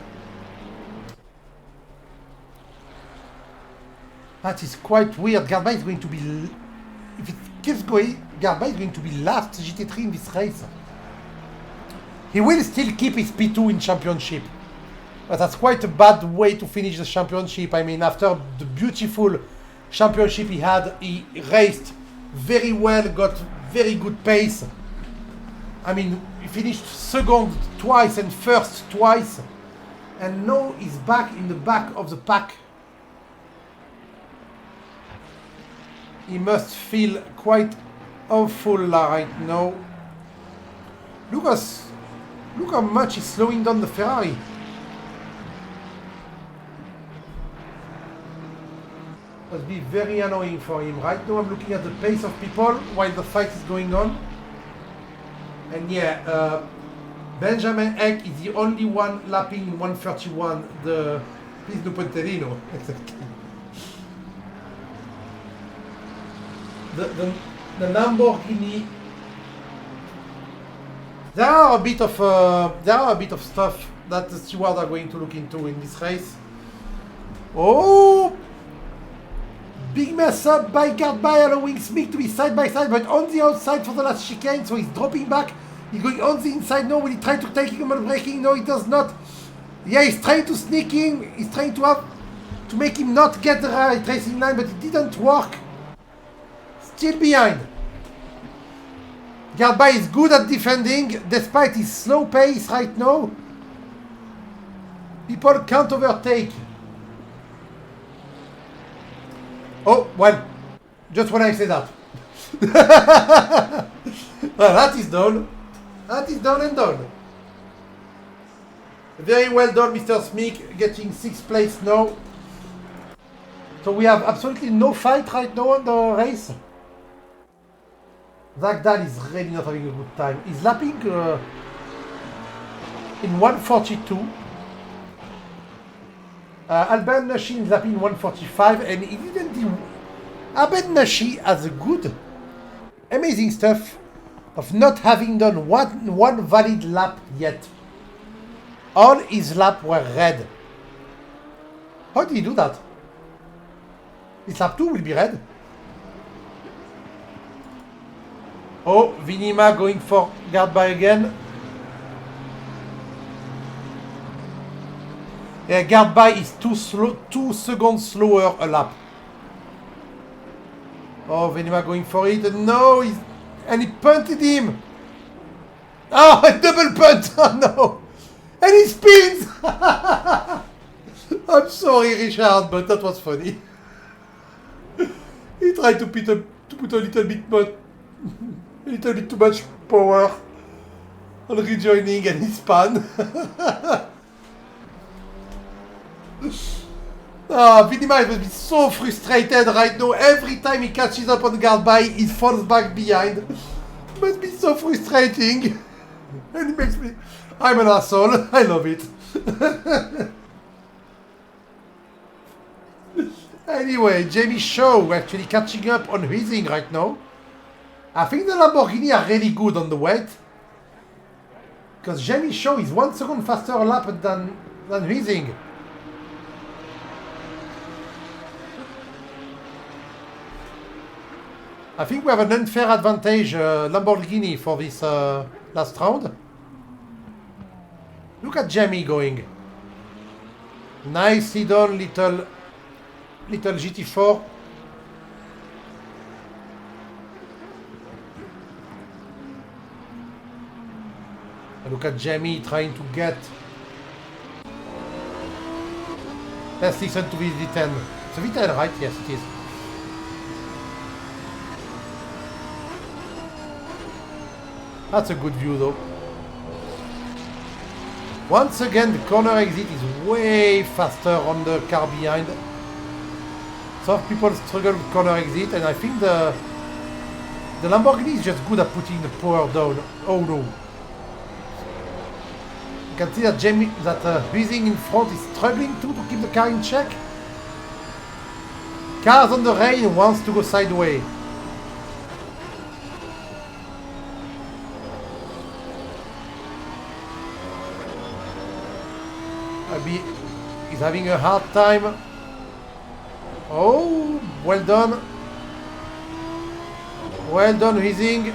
That is quite weird. Gardby is going to be, if it keeps going, Gardby is going to be last GT3 in this race. He will still keep his P2 in championship. But that's quite a bad way to finish the championship. I mean, after the beautiful championship he had, he raced very well, got very good pace. I mean, he finished second twice and first twice. And now he's back in the back of the pack. He must feel quite awful right now. Look how much he's slowing down the Ferrari. Must be very annoying for him. Right now I'm looking at the pace of people while the fight is going on. And yeah, Benjamin Eck is the only one lapping in 131. Please no Ponterino. Exactly. The Lamborghini. There are a bit of stuff that the stewards are going to look into in this race. Oh! Big mess up by Gardby, allowing Smeek to be side by side, but on the outside for the last chicane, so he's dropping back. He's going on the inside now. Will he try to take him on braking? No, he does not. Yeah, he's trying to sneak in. He's trying to make him not get the right racing line, but it didn't work. Still behind. Gardby is good at defending, despite his slow pace right now. People can't overtake. Oh, well, just when I say that. Well, that is done. That is done and done. Very well done, Mr. Smeek, getting 6th place now. So we have absolutely no fight right now on the race. Zagdal is really not having a good time. He's lapping in 142. Alban Nashi is lapping 145, and he didn't do. Alban Nashi has a good, amazing stuff of not having done one valid lap yet. All his laps were red. How did he do that? His lap 2 will be red. Oh, Vinima going for Gardby again. Yeah, Gardby is too slow, 2 seconds slower a lap. Oh, Vinima going for it. No, and he punted him. Oh, a double punt. Oh, no. And he spins. I'm sorry, Richard, but that was funny. He tried to put a little bit too much power on rejoining, and he spun. Vinima must be so frustrated right now. Every time he catches up on Gardby, he falls back behind. Must be so frustrating. And it makes me... I'm an asshole. I love it. Anyway, Jamie Shaw actually catching up on Huizing right now. I think the Lamborghini are really good on the wet. Because Jamie Shaw is 1 second faster a lap than Huizing. I think we have an unfair advantage Lamborghini for this last round. Look at Jamie going. Nicely done, little GT4. Look at Jamie trying to get. Let's listen to this V10. It's a V10, right? Yes, it is. That's a good view though. Once again, the corner exit is way faster on the car behind. Some people struggle with corner exit, and I think the Lamborghini is just good at putting the power down. Oh no. You can see that Huizing in front is struggling to keep the car in check. Cars on the rain wants to go sideways. He's having a hard time. Oh, well done. Well done, Huizing.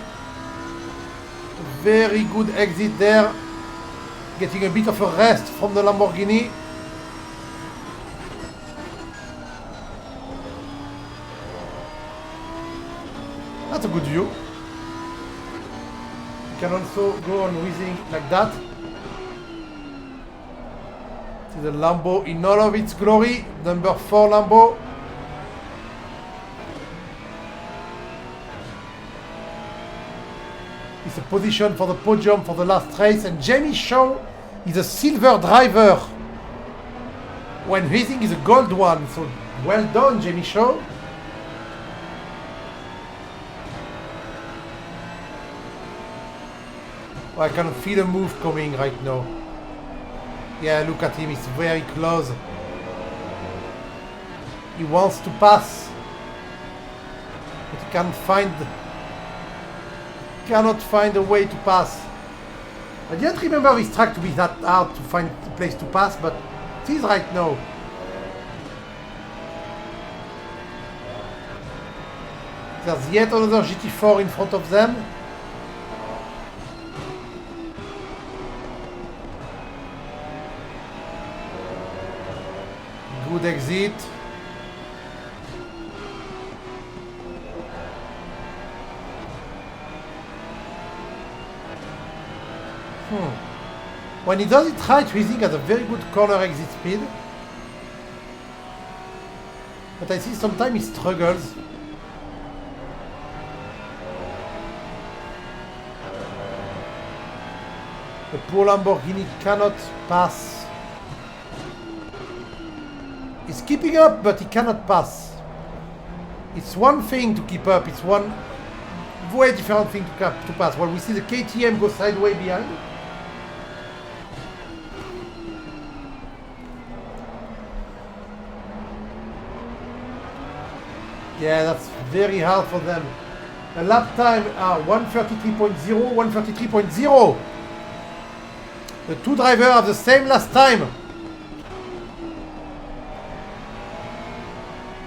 Very good exit there. Getting a bit of a rest from the Lamborghini. That's a good view. You can also go on Huizing like that. See the Lambo in all of its glory. Number 4 Lambo. It's a position for the podium for the last race, and Jamie Shaw is a silver driver when Huizing is a gold one. So well done, Jamie Shaw. Oh, I can feel a move coming right now. Yeah, look at him, he's very close. He wants to pass, but he cannot find a way to pass. I didn't remember this track to be that hard to find a place to pass, but it is right now. There's yet another GT4 in front of them. Good exit. When he does it right, Huizing has a very good corner exit speed. But I see sometimes he struggles. The poor Lamborghini cannot pass. He's keeping up, but he cannot pass. It's one thing to keep up, it's one way different thing to pass. Well, we see the KTM go sideways behind. Yeah, that's very hard for them. The lap time are 133.0, 133.0. The two drivers have the same last time.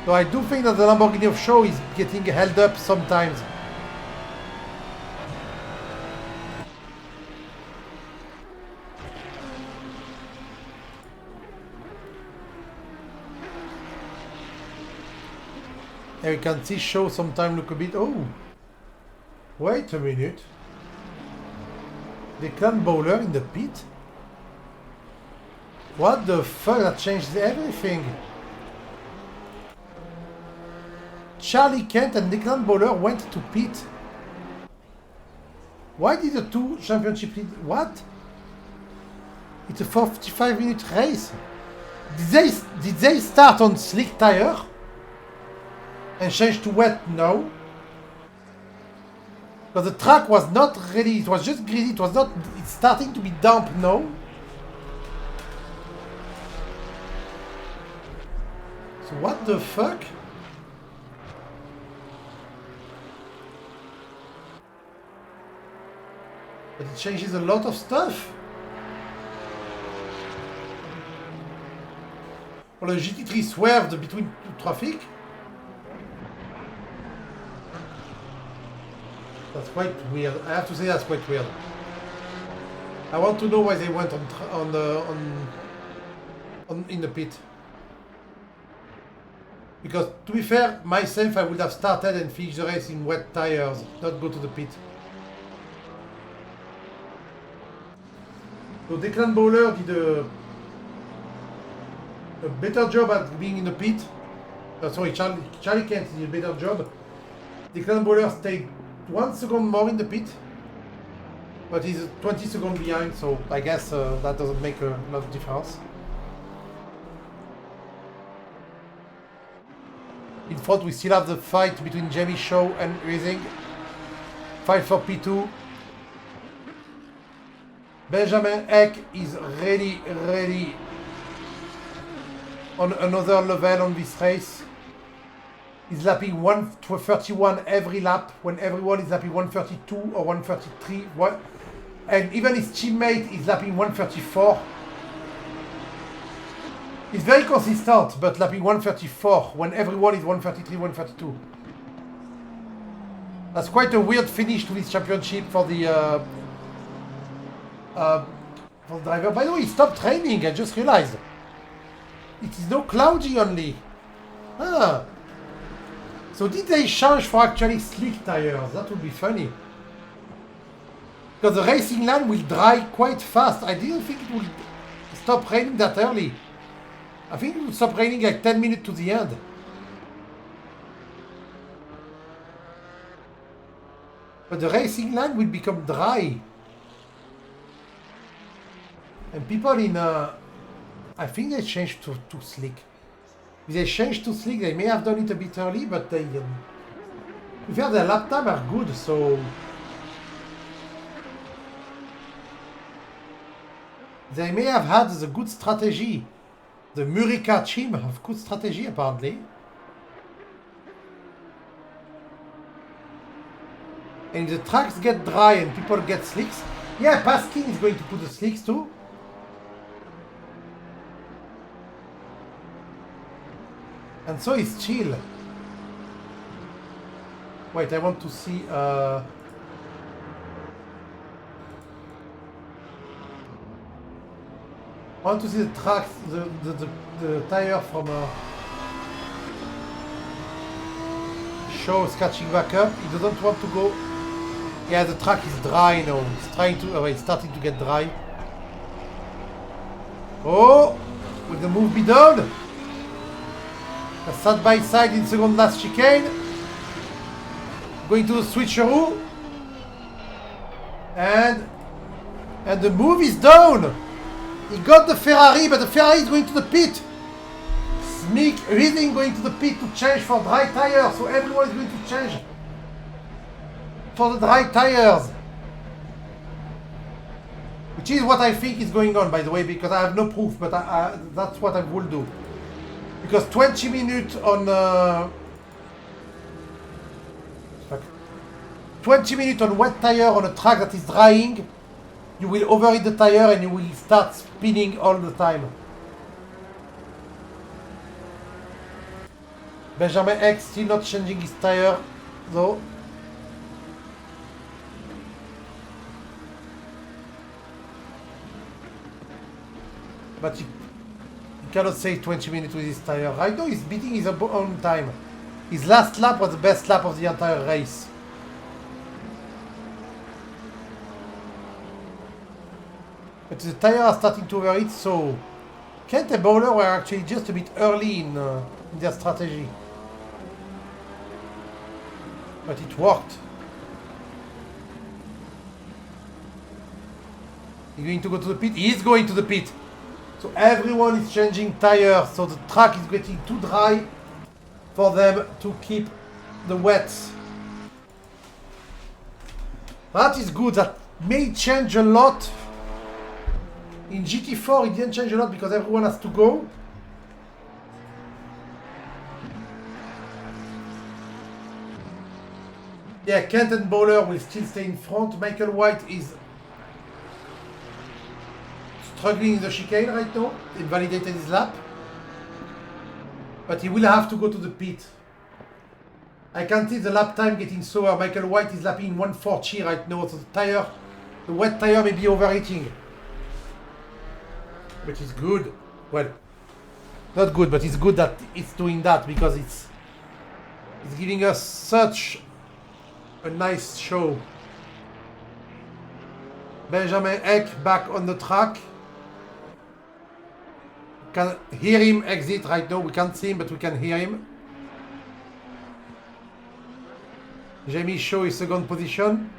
So I do think that the Lamborghini of Shaw is getting held up sometimes. Here we can see Shaw sometimes look a bit... Oh! Wait a minute. Declan Bowler in the pit? What the fuck? That changed everything. Charlie Kent and Declan Bowler went to pit. Why did the two championship lead? What? It's a 45-minute race. Did they start on slick tire and change to wet? No. Because the track was not ready. It was just greasy. It was not. It's starting to be damp now. So what the fuck? But it changes a lot of stuff. Well, the GT3 swerved between traffic. That's quite weird. I have to say that's quite weird. I want to know why they went in the pit. Because to be fair, myself I would have started and finished the race in wet tires, not go to the pit. So Declan Bowler did a better job at being in the pit. Sorry, Charlie Kent did a better job. Declan Bowler stayed 1 second more in the pit, but he's 20 seconds behind, so I guess that doesn't make a lot of difference. In front we still have the fight between Jamie Shaw and Huizing. Fight for P2. Benjamin Eck is really, really on another level on this race. He's lapping 131 every lap when everyone is lapping 132 or 133. And even his teammate is lapping 134. He's very consistent, but lapping 134 when everyone is 133, 132. That's quite a weird finish to this championship for the driver. By the way, he stopped training, I just realized. It is no cloudy only. Ah. So did they change for actually slick tires? That would be funny. Because the racing line will dry quite fast. I didn't think it would stop raining that early. I think it would stop raining like 10 minutes to the end. But the racing line will become dry. And people in... I think they changed to slick. If they changed to slick, they may have done it a bit early, but they... their lap time are good, so... They may have had the good strategy. The Murica team have good strategy, apparently. And if the tracks get dry and people get slicks... Yeah, Paskin is going to put the slicks too. And so is Chill. Wait, I want to see... I want to see the tracks, the tire from Shaw is catching back up. He doesn't want to go. Yeah, the track is dry now. It's trying to. Oh, it's starting to get dry. Oh, will the move be done? A side by side in second last chicane. Going to the switcheroo. And the move is down. He got the Ferrari, but the Ferrari is going to the pit. Smick isn't going to the pit to change for dry tires, so everyone is going to change for the dry tires. Which is what I think is going on, by the way, because I have no proof, but that's what I will do. Because 20 minutes on... 20 minutes on wet tire on a track that is drying, you will overheat the tire and you will start spinning all the time. Benjamin X still not changing his tire though. But he cannot say 20 minutes with his tire. Right now he's beating his own time. His last lap was the best lap of the entire race. But the tires are starting to overheat, so Kent and Bowler were actually just a bit early in their strategy. But it worked. He's going to go to the pit? He is going to the pit. So everyone is changing tires, so the track is getting too dry for them to keep the wet. That is good. That may change a lot. In GT4 it didn't change a lot because everyone has to go. Yeah, Kent and Bowler will still stay in front. Michael White is struggling in the chicane right now. He validated his lap. But he will have to go to the pit. I can see the lap time getting slower. Michael White is lapping 140 right now, so the wet tire may be overheating. Which is good. Well, not good, but it's good that it's doing that because it's giving us such a nice show. Benjamin Eck back on the track. Can hear him exit right now. We can't see him, but we can hear him. Jamie Shaw is second position.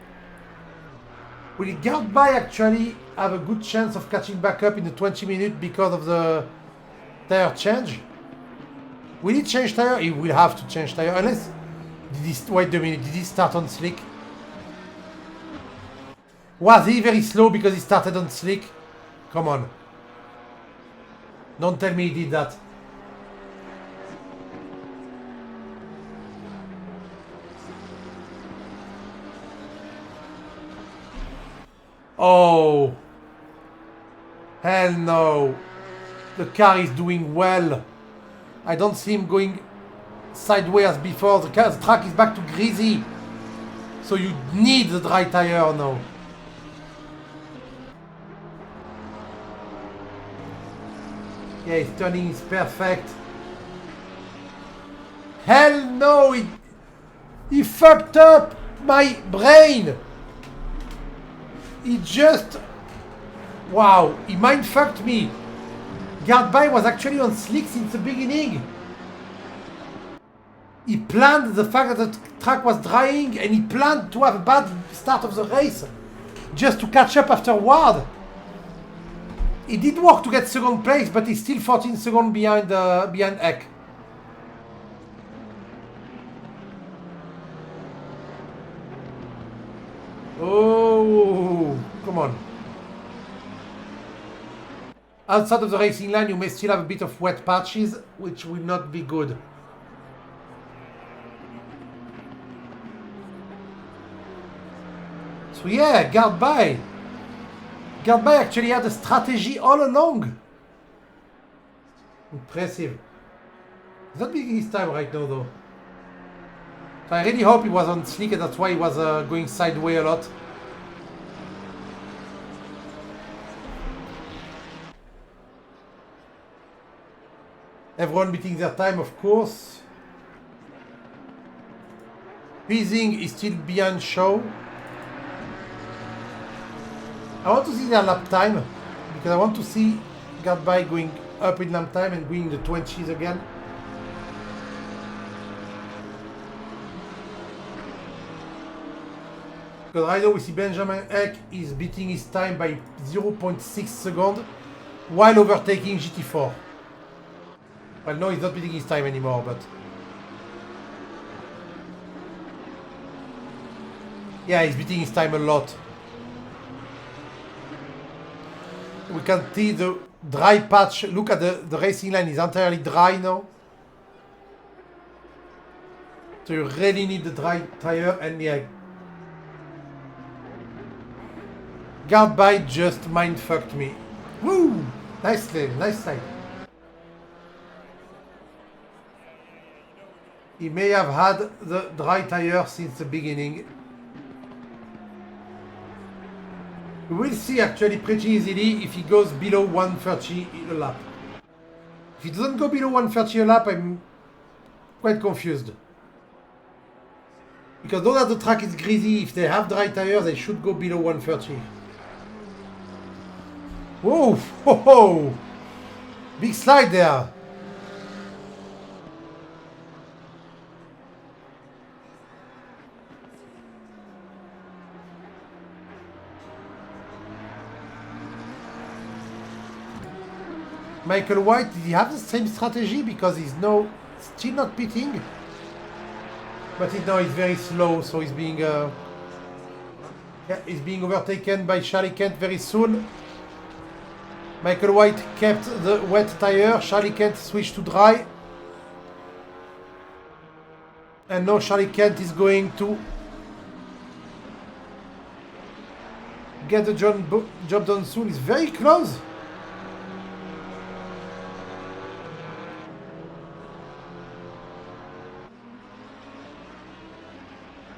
Will Gardby actually have a good chance of catching back up in the 20 minutes because of the tire change? Will he change tire? He will have to change tire unless... wait a minute, did he start on slick? Was he very slow because he started on slick? Come on. Don't tell me he did that. Oh. Hell no. The car is doing well. I don't see him going sideways as before. The track is back to greasy. So you need the dry tire now. Yeah, his turning is perfect. Hell no! He fucked up my brain! He just... Wow, he mind fucked me. Guardby was actually on slick since the beginning. He planned the fact that the track was drying and he planned to have a bad start of the race just to catch up afterward. He did work to get second place, but he's still 14 seconds behind Eck. Oh, come on. Outside of the racing line, you may still have a bit of wet patches, which will not be good. So yeah, Guardby. Guardby actually had a strategy all along. Impressive. He's not making his time right now though. So I really hope he was on slick and that's why he was going sideways a lot. Everyone beating their time, of course. Weezing is still behind Shaw. I want to see their lap time because I want to see Guardby going up in lap time and going in the 20s again. Because right now we see Benjamin Eck is beating his time by 0.6 seconds while overtaking GT4. Well, no, he's not beating his time anymore, but... Yeah, he's beating his time a lot. We can see the dry patch. Look at the racing line is entirely dry now. So you really need the dry tire and yeah. Guardby just mind fucked me. Woo! Nicely, nice side. He may have had the dry tire since the beginning. We will see actually pretty easily if he goes below 130 a lap. If he doesn't go below 130 a lap, I'm quite confused. Because now that the track is greasy, if they have dry tires, they should go below 130. Whoa! Ho ho! Big slide there. Michael White, did he have the same strategy because he's now still not pitting? But now he's very slow, so he's being he's being overtaken by Charlie Kent very soon. Michael White kept the wet tire, Charlie Kent switched to dry. And now Charlie Kent is going to get the job done soon. He's very close.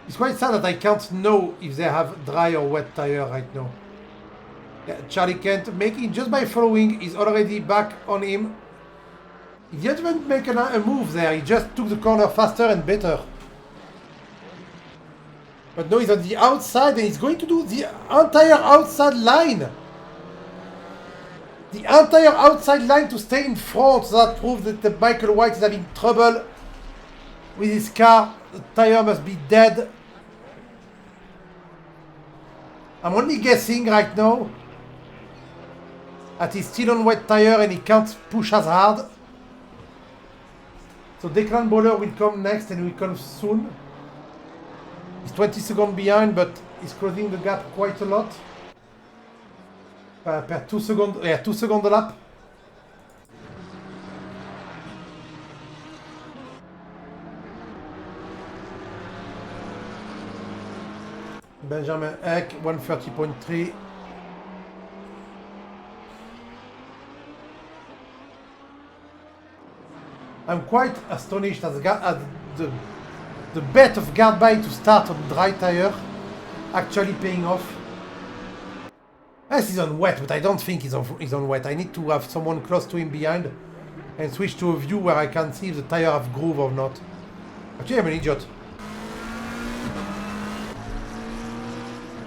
It's quite sad that I can't know if they have dry or wet tire right now. Yeah, Charlie Kent making just by following is already back on him. He didn't even make a move there. He just took the corner faster and better. But now he's on the outside and he's going to do the entire outside line. The entire outside line to stay in front. So that proves that the Michael White is having trouble with his car. The tire must be dead. I'm only guessing right now that he's still on wet tire and he can't push as hard. So Declan Bowler will come next and will come soon. He's 20 seconds behind, but he's closing the gap quite a lot. Per 2 seconds, yeah, 2 seconds a lap. Benjamin Eck, 130.3. I'm quite astonished at the bet of Gardby to start on dry tire actually paying off. Yes, he's on wet, but I don't think he's on wet. I need to have someone close to him behind and switch to a view where I can see if the tire have groove or not. Actually, I'm an idiot.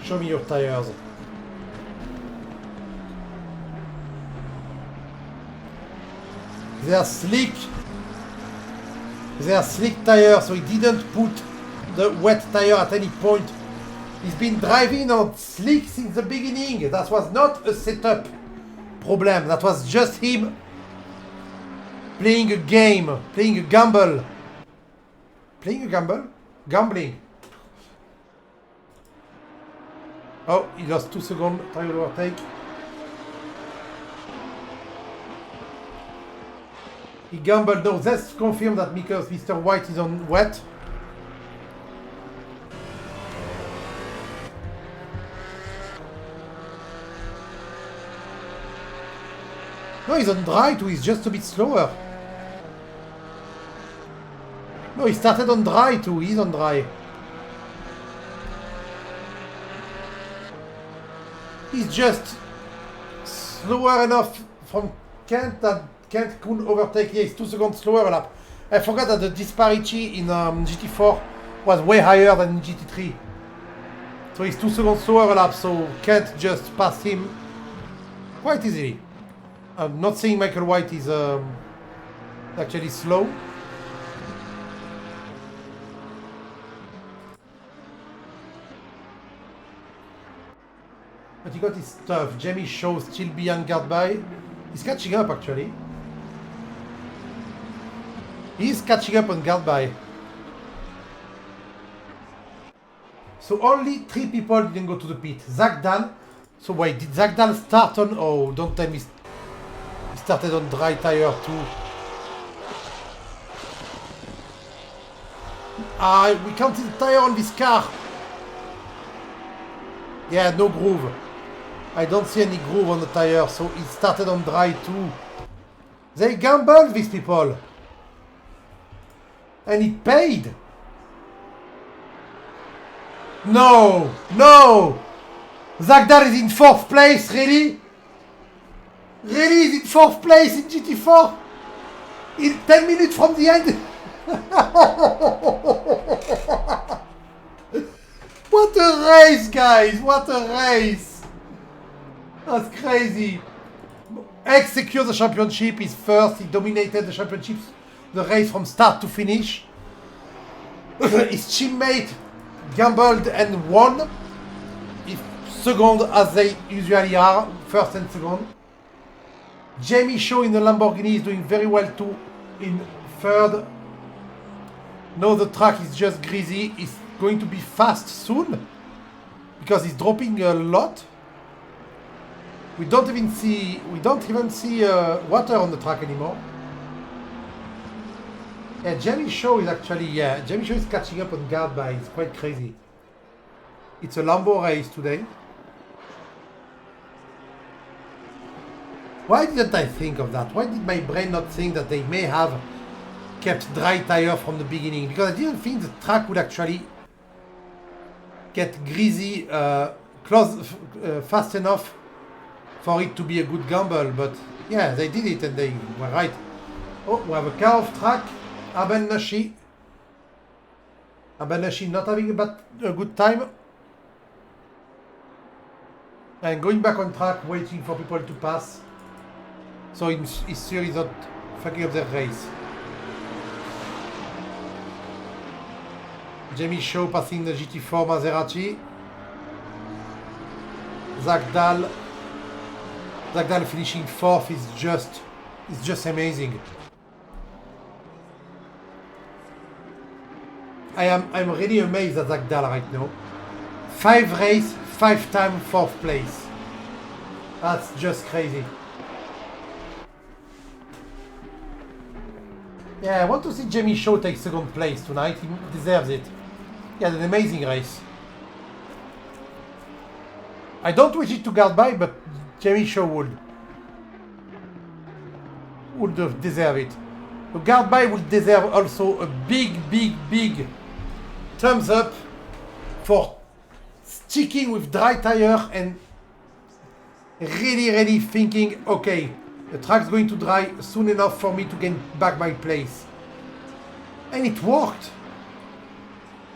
Show me your tires. They are slick. They are slick tires, so he didn't put the wet tire at any point. He's been driving on slick since the beginning. That was not a setup problem. That was just him playing a game, playing a gamble. Playing a gamble? Gambling. Oh, he lost 2 seconds. Tire overtake. He gambled. No, that's confirmed that because Mr. White is on wet. No, he's on dry too. He's just a bit slower. No, he started on dry too. He's on dry. He's just slower enough from Kent that Kent couldn't overtake. Yeah, he's 2 seconds slower a lap. I forgot that the disparity in GT4 was way higher than in GT3. So he's 2 seconds slower a lap, so Kent just passed him quite easily. I'm not saying Michael White is actually slow. But he got his stuff. Jamie Shaw still behind Gardby. He's catching up actually. He's catching up on Gardby. So only 3 people didn't go to the pit. Zach Dan. So wait, did Zach Dan start on... Oh, don't tell me he started on dry tire too. We counted the tire on this car. Yeah, no groove. I don't see any groove on the tire, so it started on dry too. They gambled, these people. And it paid. No! No! Zagdal is in 4th place, really? Really? Is in 4th place in GT4? In 10 minutes from the end? What a race, guys! What a race! That's crazy. X secured the championship. He's first. He dominated the championships, the race from start to finish. His teammate gambled and won. He's second as they usually are, first and second. Jamie Shaw in the Lamborghini is doing very well too in third. Now the track is just greasy. It's going to be fast soon because he's dropping a lot. We don't even see water on the track anymore. Yeah, Jamie Shaw is actually Jamie Shaw is catching up on Gardby. It's quite crazy. It's a Lambo race today. Why didn't I think of that? Why did my brain not think that they may have kept dry tire from the beginning? Because I didn't think the track would actually get greasy fast enough for it to be a good gamble. But yeah, they did it and they were right. Oh, we have a car off track. Aben Nashi. Aben Nashi not having a good time. And going back on track, waiting for people to pass. So he's sure he's not fucking up their race. Jamie Shaw passing the GT4 Maserati. Zagdal finishing 4th is just amazing. I'm really amazed at Zagdal right now. 5 race, 5 time 4th place. That's just crazy. Yeah, I want to see Jamie Shaw take 2nd place tonight. He deserves it. He had an amazing race. I don't wish it to guard by, but Jamie Shaw would deserve it. The guard by would deserve also a big thumbs up for sticking with dry tire and really thinking, okay, the track's going to dry soon enough for me to gain back my place. And it worked.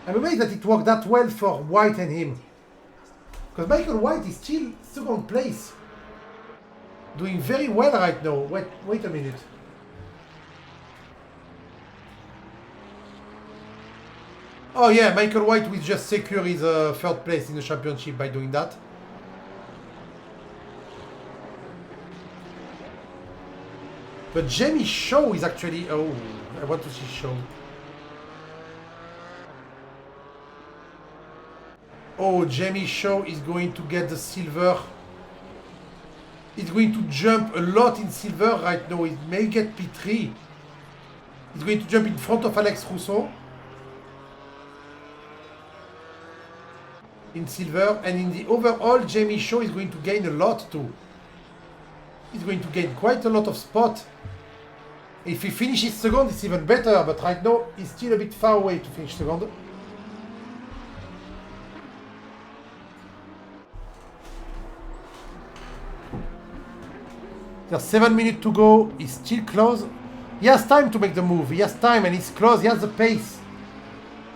I'm amazed that it worked that well for White and him. Because Michael White is still 2nd place. Doing very well right now. Wait a minute. Oh yeah, Michael White will just secure his 3rd place in the championship by doing that. But Jamie Shaw is actually... Oh, I want to see Shaw. Oh, Jamie Shaw is going to get the silver. He's going to jump a lot in silver right now. He may get P3. He's going to jump in front of Alex Rousseau. In silver. And in the overall, Jamie Shaw is going to gain a lot too. He's going to gain quite a lot of spot. If he finishes 2nd, it's even better. But right now, he's still a bit far away to finish 2nd. There's 7 minutes to go. He's still close. He has time to make the move. He has time and he's close. He has the pace.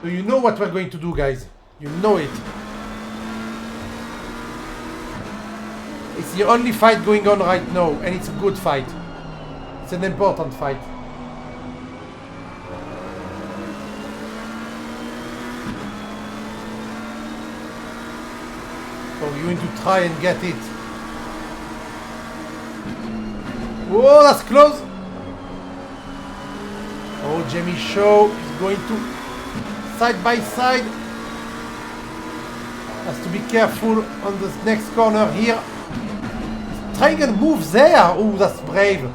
So you know what we're going to do, guys. You know it. It's the only fight going on right now, and it's a good fight. It's an important fight. So we're going to try and get it. Whoa, that's close. Oh, Jamie Shaw is going to side by side. Has to be careful on this next corner here. He's trying to move there. Oh, that's brave.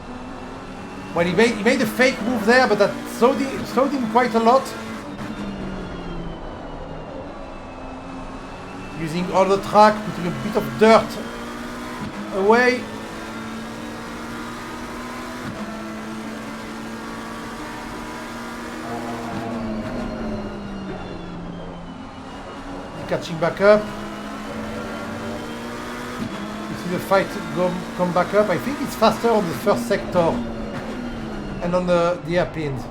Well, he made a fake move there, but that slowed him quite a lot. Using all the track, putting a bit of dirt away. Catching back up. You see the fight come back up. I think it's faster on the first sector and on the hairpins.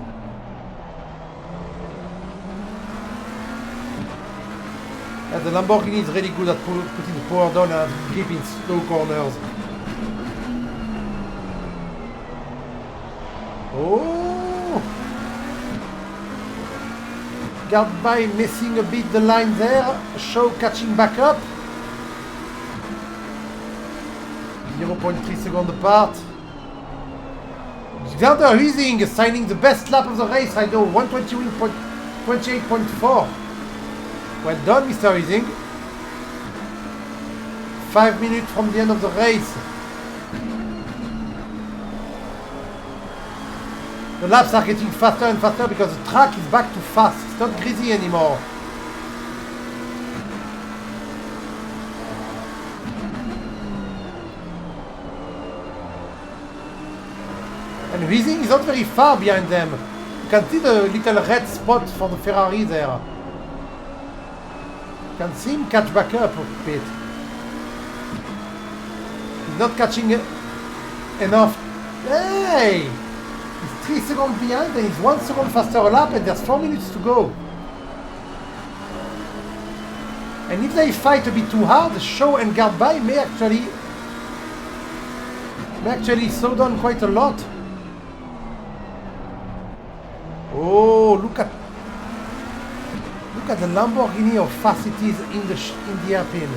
Yeah, the Lamborghini is really good at putting the power down and keeping slow corners. Oh! Guard by missing a bit the line there. Shaw catching back up. 0.3 seconds apart. Xander Huizing signing the best lap of the race. I know, 121.28.4. Well done, Mr. Huizing. 5 minutes from the end of the race. The laps are getting faster and faster because the track is back to fast. It's not greasy anymore. And Huizing is not very far behind them. You can see the little red spot for the Ferrari there. You can see him catch back up a bit. He's not catching enough. Hey! He's 3 seconds behind and he's 1 second faster a lap and there's 4 minutes to go. And if they fight a bit too hard, Shaw and Gardby may actually slow down quite a lot. Oh, look at the Lamborghini, how fast it is in the hairpin.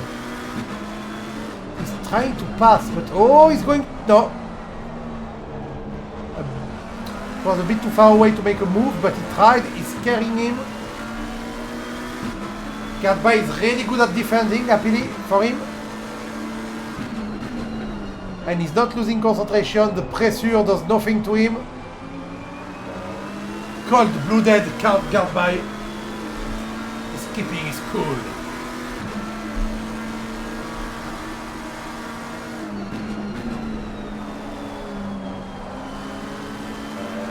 He's trying to pass, but oh, he's going no. It was a bit too far away to make a move, but he tried. He's carrying him. Gadby is really good at defending, happily for him. And he's not losing concentration. The pressure does nothing to him. Cold-blooded Gadby. His keeping is cool.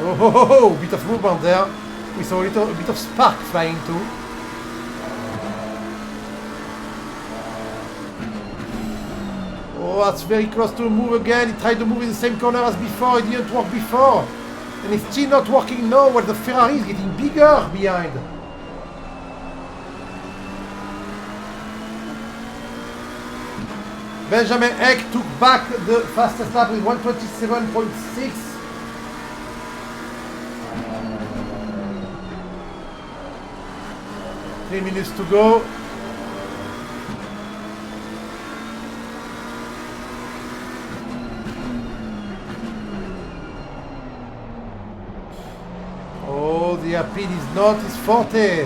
Oh, bit of movement there. We saw a bit of spark flying too. Oh, that's very close to a move again. He tried to move in the same corner as before. It didn't work before. And it's still not working now while the Ferrari is getting bigger behind. Benjamin Eck took back the fastest lap with 127.6. 3 minutes to go. Oh, the appeal is not his forte.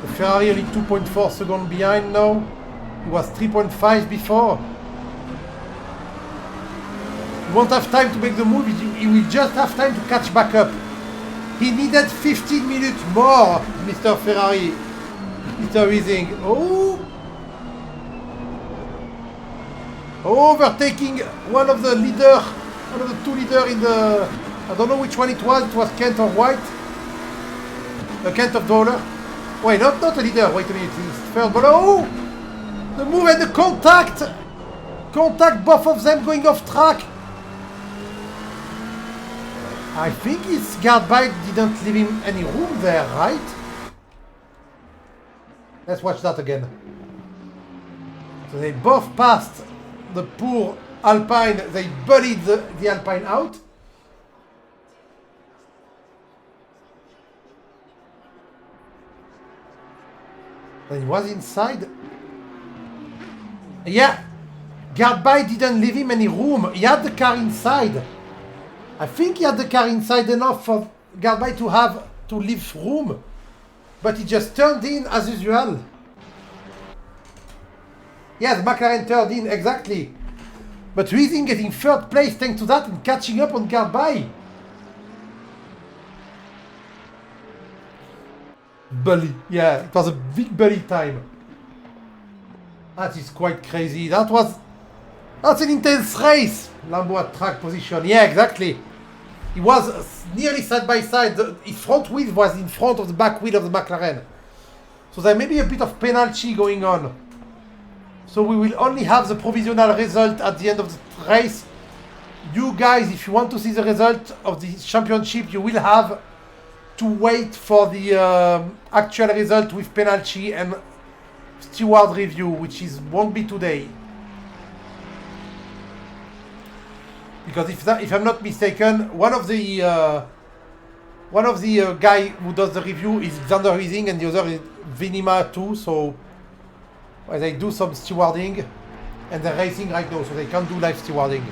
The Ferrari only 2.4 seconds behind now. He was 3.5 before. He won't have time to make the move. He will just have time to catch back up. He needed 15 minutes more, Mr. Ferrari. Mr. Weezing. Oh! Overtaking one of the leader, one of the two leaders in the... I don't know which one it was Kent or White. Kent of Dollar. Wait, not a leader, wait a minute, he's third, but oh! The move and the contact! Contact, both of them going off track. I think his guard bike didn't leave him any room there, right? Let's watch that again. So they both passed the poor Alpine. They bullied the Alpine out. Then he was inside. Yeah, guard bike didn't leave him any room. He had the car inside. I think he had the car inside enough for Gadby to leave room. But he just turned in as usual. Yes, McLaren turned in, exactly. But Weezing getting third place thanks to that and catching up on Gadby. Bully, yeah, it was a big bully time. That is quite crazy. That's an intense race. Lambo at track position, yeah, exactly. He was nearly side by side. His front wheel was in front of the back wheel of the McLaren. So there may be a bit of penalty going on. So we will only have the provisional result at the end of the race. You guys, if you want to see the result of the championship, you will have to wait for the actual result with penalty and steward review, which won't be today. Because if I'm not mistaken, one of the guy who does the review is Xander Weezing and the other is Vinima too. So they do some stewarding, and they're racing right now, so they can't do live stewarding.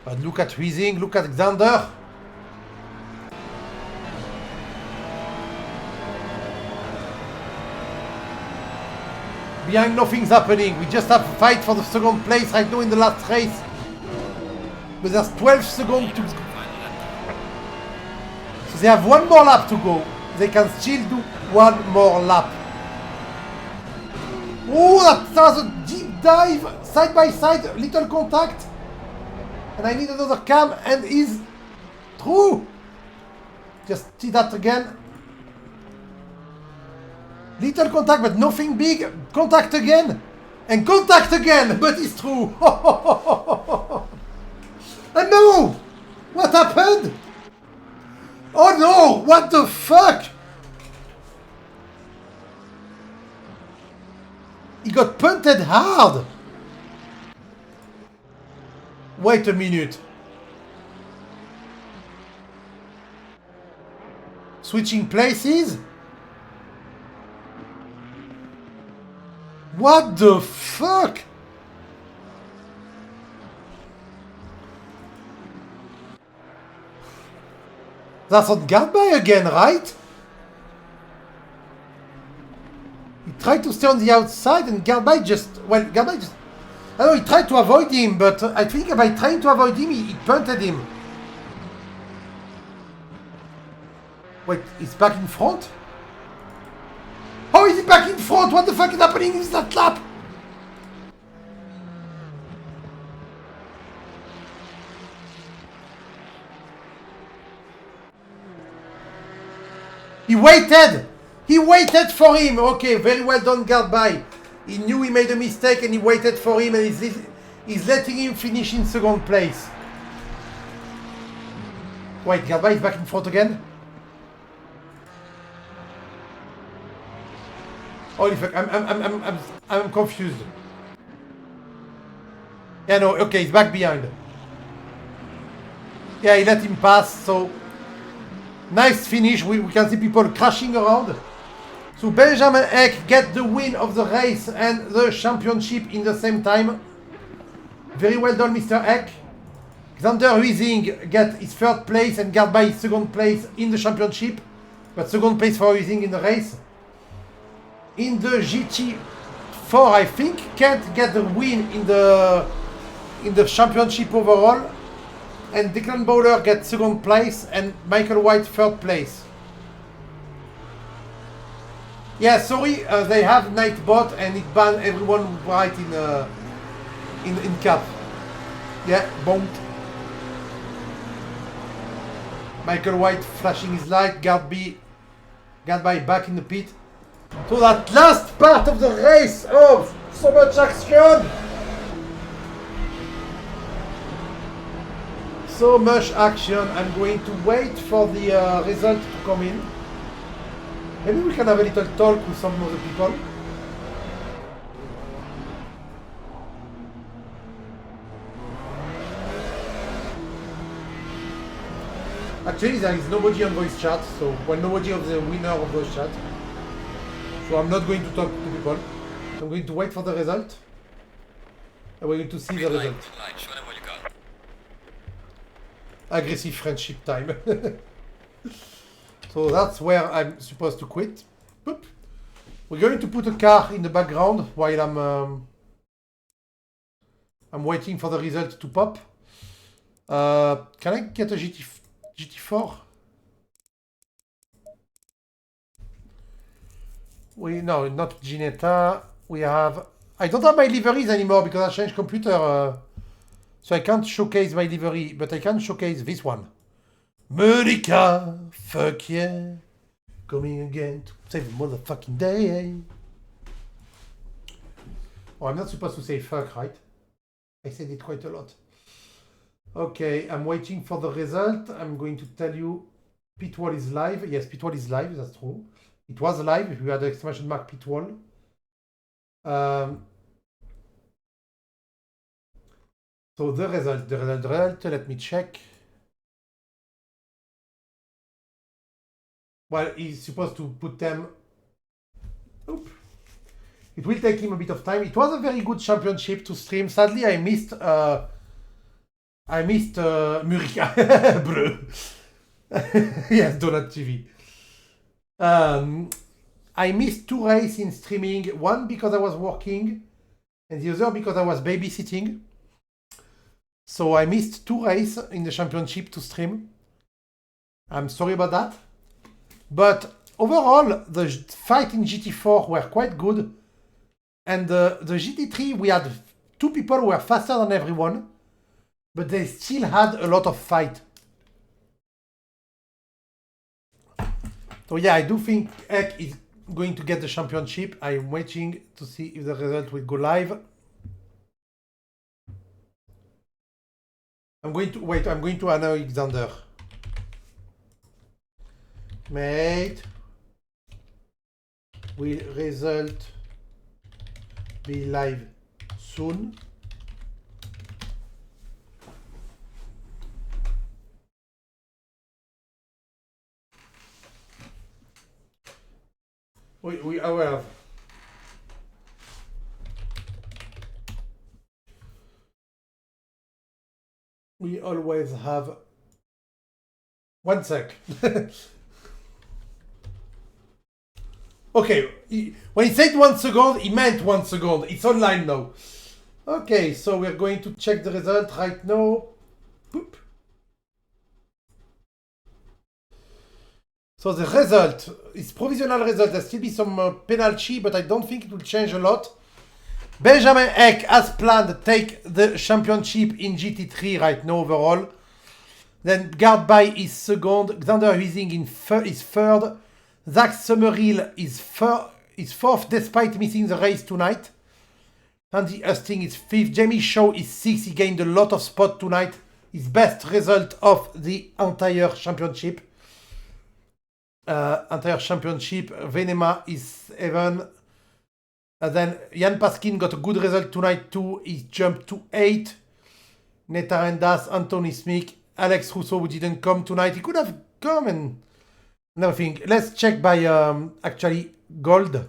But look at Weezing, look at Xander. Behind nothing's happening. We just have to fight for the second place right now in the last race. But there's 12 seconds to... So they have one more lap to go. They can still do one more lap. Oh, that was a deep dive. Side by side, little contact. And I need another cam, and is true. Just see that again. Little contact, but nothing big. Contact again. And contact again, but it's true. And no! What happened? Oh no! What the fuck? He got punted hard. Wait a minute. Switching places? What the fuck? That's on Gardby again, right? He tried to stay on the outside and Gardby just... Well, Gardby just... I know he tried to avoid him, but I think by trying to avoid him, he punted him. Wait, he's back in front? How is he back in front? What the fuck is happening in that lap? He waited! He waited for him! Okay, very well done, Gardby. He knew he made a mistake and he waited for him and he's letting him finish in second place. Wait, Gardby is back in front again? Holy fuck, I'm confused. Yeah, no, okay, he's back behind. Yeah, he let him pass, so... Nice finish, we can see people crashing around. So Benjamin Eck get the win of the race and the championship in the same time. Very well done, Mr. Eck. Xander Huizing get his third place and Gardby his second place in the championship. But second place for Huizing in the race. In the GT4, I think, Kent get the win in the championship overall. And Declan Bowler gets second place and Michael White third place. Yeah, sorry, they have Nightbot and it banned everyone right in cap. Yeah, bonked. Michael White flashing his light, Gardby back in the pit. So that last part of the race, oh, so much action! So much action. I'm going to wait for the result to come in. Maybe we can have a little talk with some of the people. Actually, there is nobody on voice chat, so well, nobody of the winner of voice chat. So I'm not going to talk to people. I'm going to wait for the result. And we're going to see the result. Show them what you got. Aggressive friendship time. So that's where I'm supposed to quit. Boop. We're going to put a car in the background while I'm waiting for the result to pop. Can I get a GT4? No, not Ginetta. We have... I don't have my liveries anymore because I changed computer. So I can't showcase my livery, but I can showcase this one. Monica, fuck yeah. Coming again to save the motherfucking day. Oh, I'm not supposed to say fuck, right? I said it quite a lot. Okay, I'm waiting for the result. I'm going to tell you Pitwall is live. Yes, Pitwall is live, that's true. It was live if we had the exclamation mark Pitwall. So the result, let me check. Well, he's supposed to put them... Oop. It will take him a bit of time. It was a very good championship to stream. Sadly, I missed Murica. Bleu. Yes, Donut TV. I missed 2 races in streaming. One because I was working, and the other because I was babysitting. So I missed 2 races in the championship to stream. I'm sorry about that. But overall, the fight in GT4 were quite good. And the GT3, we had 2 people who were faster than everyone. But they still had a lot of fight. So yeah, I do think Eck is going to get the championship. I'm waiting to see if the result will go live. I'm going to annoy Xander. Mate, will result be live soon? We have. We always have 1 sec. Okay, when he said 1 second, he meant 1 second. It's online now. Okay, so we're going to check the result right now. Boop. So the result is provisional result. There'll still be some penalty, but I don't think it will change a lot. Benjamin Eck, as planned, take the championship in GT3 right now overall. Then Guard by is second. Xander Huizing is third. Zach Summerhill is fourth despite missing the race tonight. Andy Husting is fifth. Jamie Shaw is sixth. He gained a lot of spot tonight. His best result of the entire championship. Venema is 7. Then Jan Paskin got a good result tonight too. He jumped to 8. Neta Rendas, Anthony Smith, Alex Russo, who didn't come tonight. He could have come and nothing. Let's check by actually gold.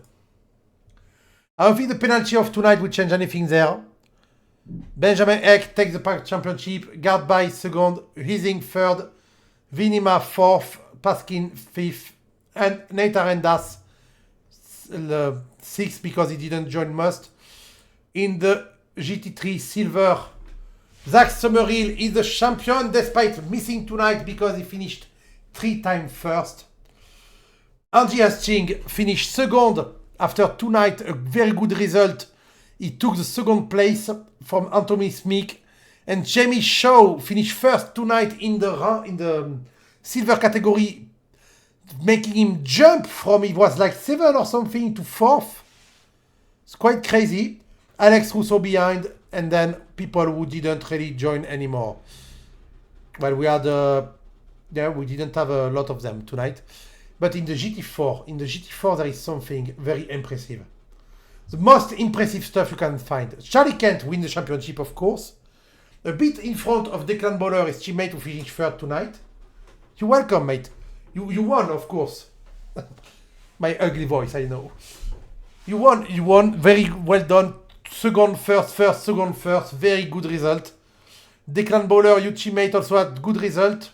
I don't think the penalty of tonight will change anything there. Benjamin Eck takes the championship. Guard by second. Huizing third. Vinima fourth. Paskin fifth. And Neta Rendas sixth because he didn't join Must. In the GT3 silver, Zach Summerhill is the champion despite missing tonight because he finished 3 times first. Andy Husting finished second after tonight, a very good result. He took the second place from Anthony Smith. And Jamie Shaw finished first tonight in the silver category, making him jump from, it was like 7 or something, to 4th. It's quite crazy. Alex Russo behind, and then people who didn't really join anymore. Well, we didn't have a lot of them tonight. But in the GT4, there is something very impressive. The most impressive stuff you can find. Charlie Kent win the championship, of course. A bit in front of Declan Bowler, his teammate who finished third tonight. You're welcome, mate. You won, of course. My ugly voice, I know. You won. Very well done. Second, first, second, first. Very good result. Declan Bowler, your teammate, also had good result.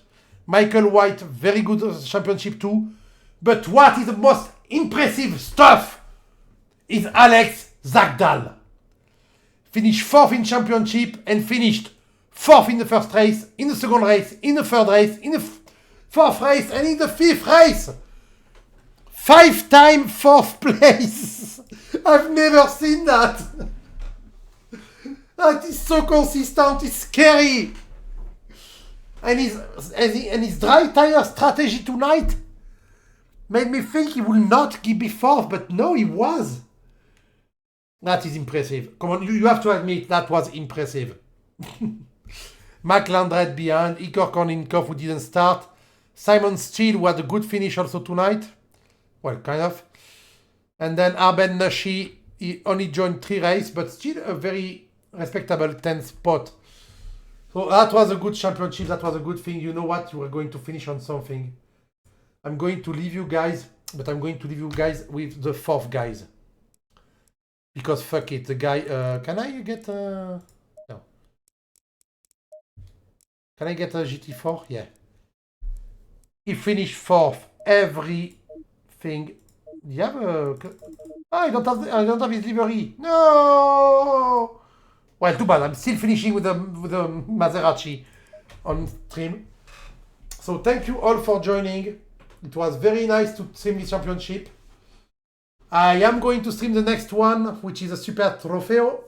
Michael White, very good championship too. But what is the most impressive stuff is Alex Zagdal. Finished 4th in championship and finished 4th in the first race, in the second race, in the third race, in the 4th race, and in the 5th race. 5-time 4th place. I've never seen that. That is so consistent, it's scary. And his dry tire strategy tonight made me think he will not be 4th, but no, he was. That is impressive. Come on, you have to admit that was impressive. Mac Landred behind, Igor Korninkov who didn't start. Simon Steele who had a good finish also tonight. Well, kind of. And then Arben Nashi, he only joined 3 races, but still a very respectable 10th spot. So that was a good championship, that was a good thing. You know what? You were going to finish on something. I'm going to leave you guys, but I'm going to leave you guys with the 4th guys. Because fuck it, the guy, can I get no. Can I get a GT4? Yeah. He finished 4th. Everything. Do you have a... I don't have his livery. No! Well, too bad. I'm still finishing with the Maserati on stream. So thank you all for joining. It was very nice to stream this championship. I am going to stream the next one, which is a Super Trofeo,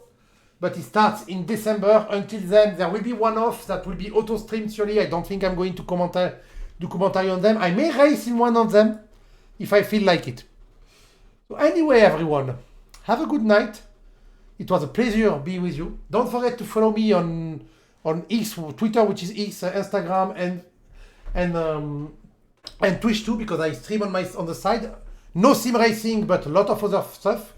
but it starts in December. Until then, there will be one-off that will be auto-streamed surely. I don't think I'm going to do commentary on them. I may race in one of them if I feel like it. So anyway, everyone, have a good night. It was a pleasure being with you. Don't forget to follow me on X, Twitter, which is X, Instagram, and Twitch too, because I stream on the side. No sim racing, but a lot of other stuff.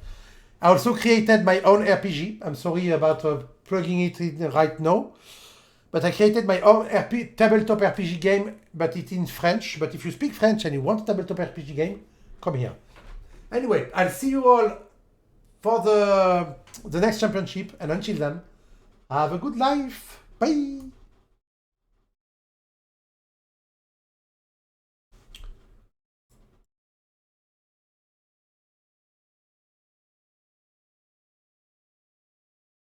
I also created my own RPG. I'm sorry about plugging it in right now. But I created my own tabletop RPG game, but it's in French. But if you speak French and you want a tabletop RPG game, come here. Anyway, I'll see you all for the next championship. And until then, have a good life. Bye.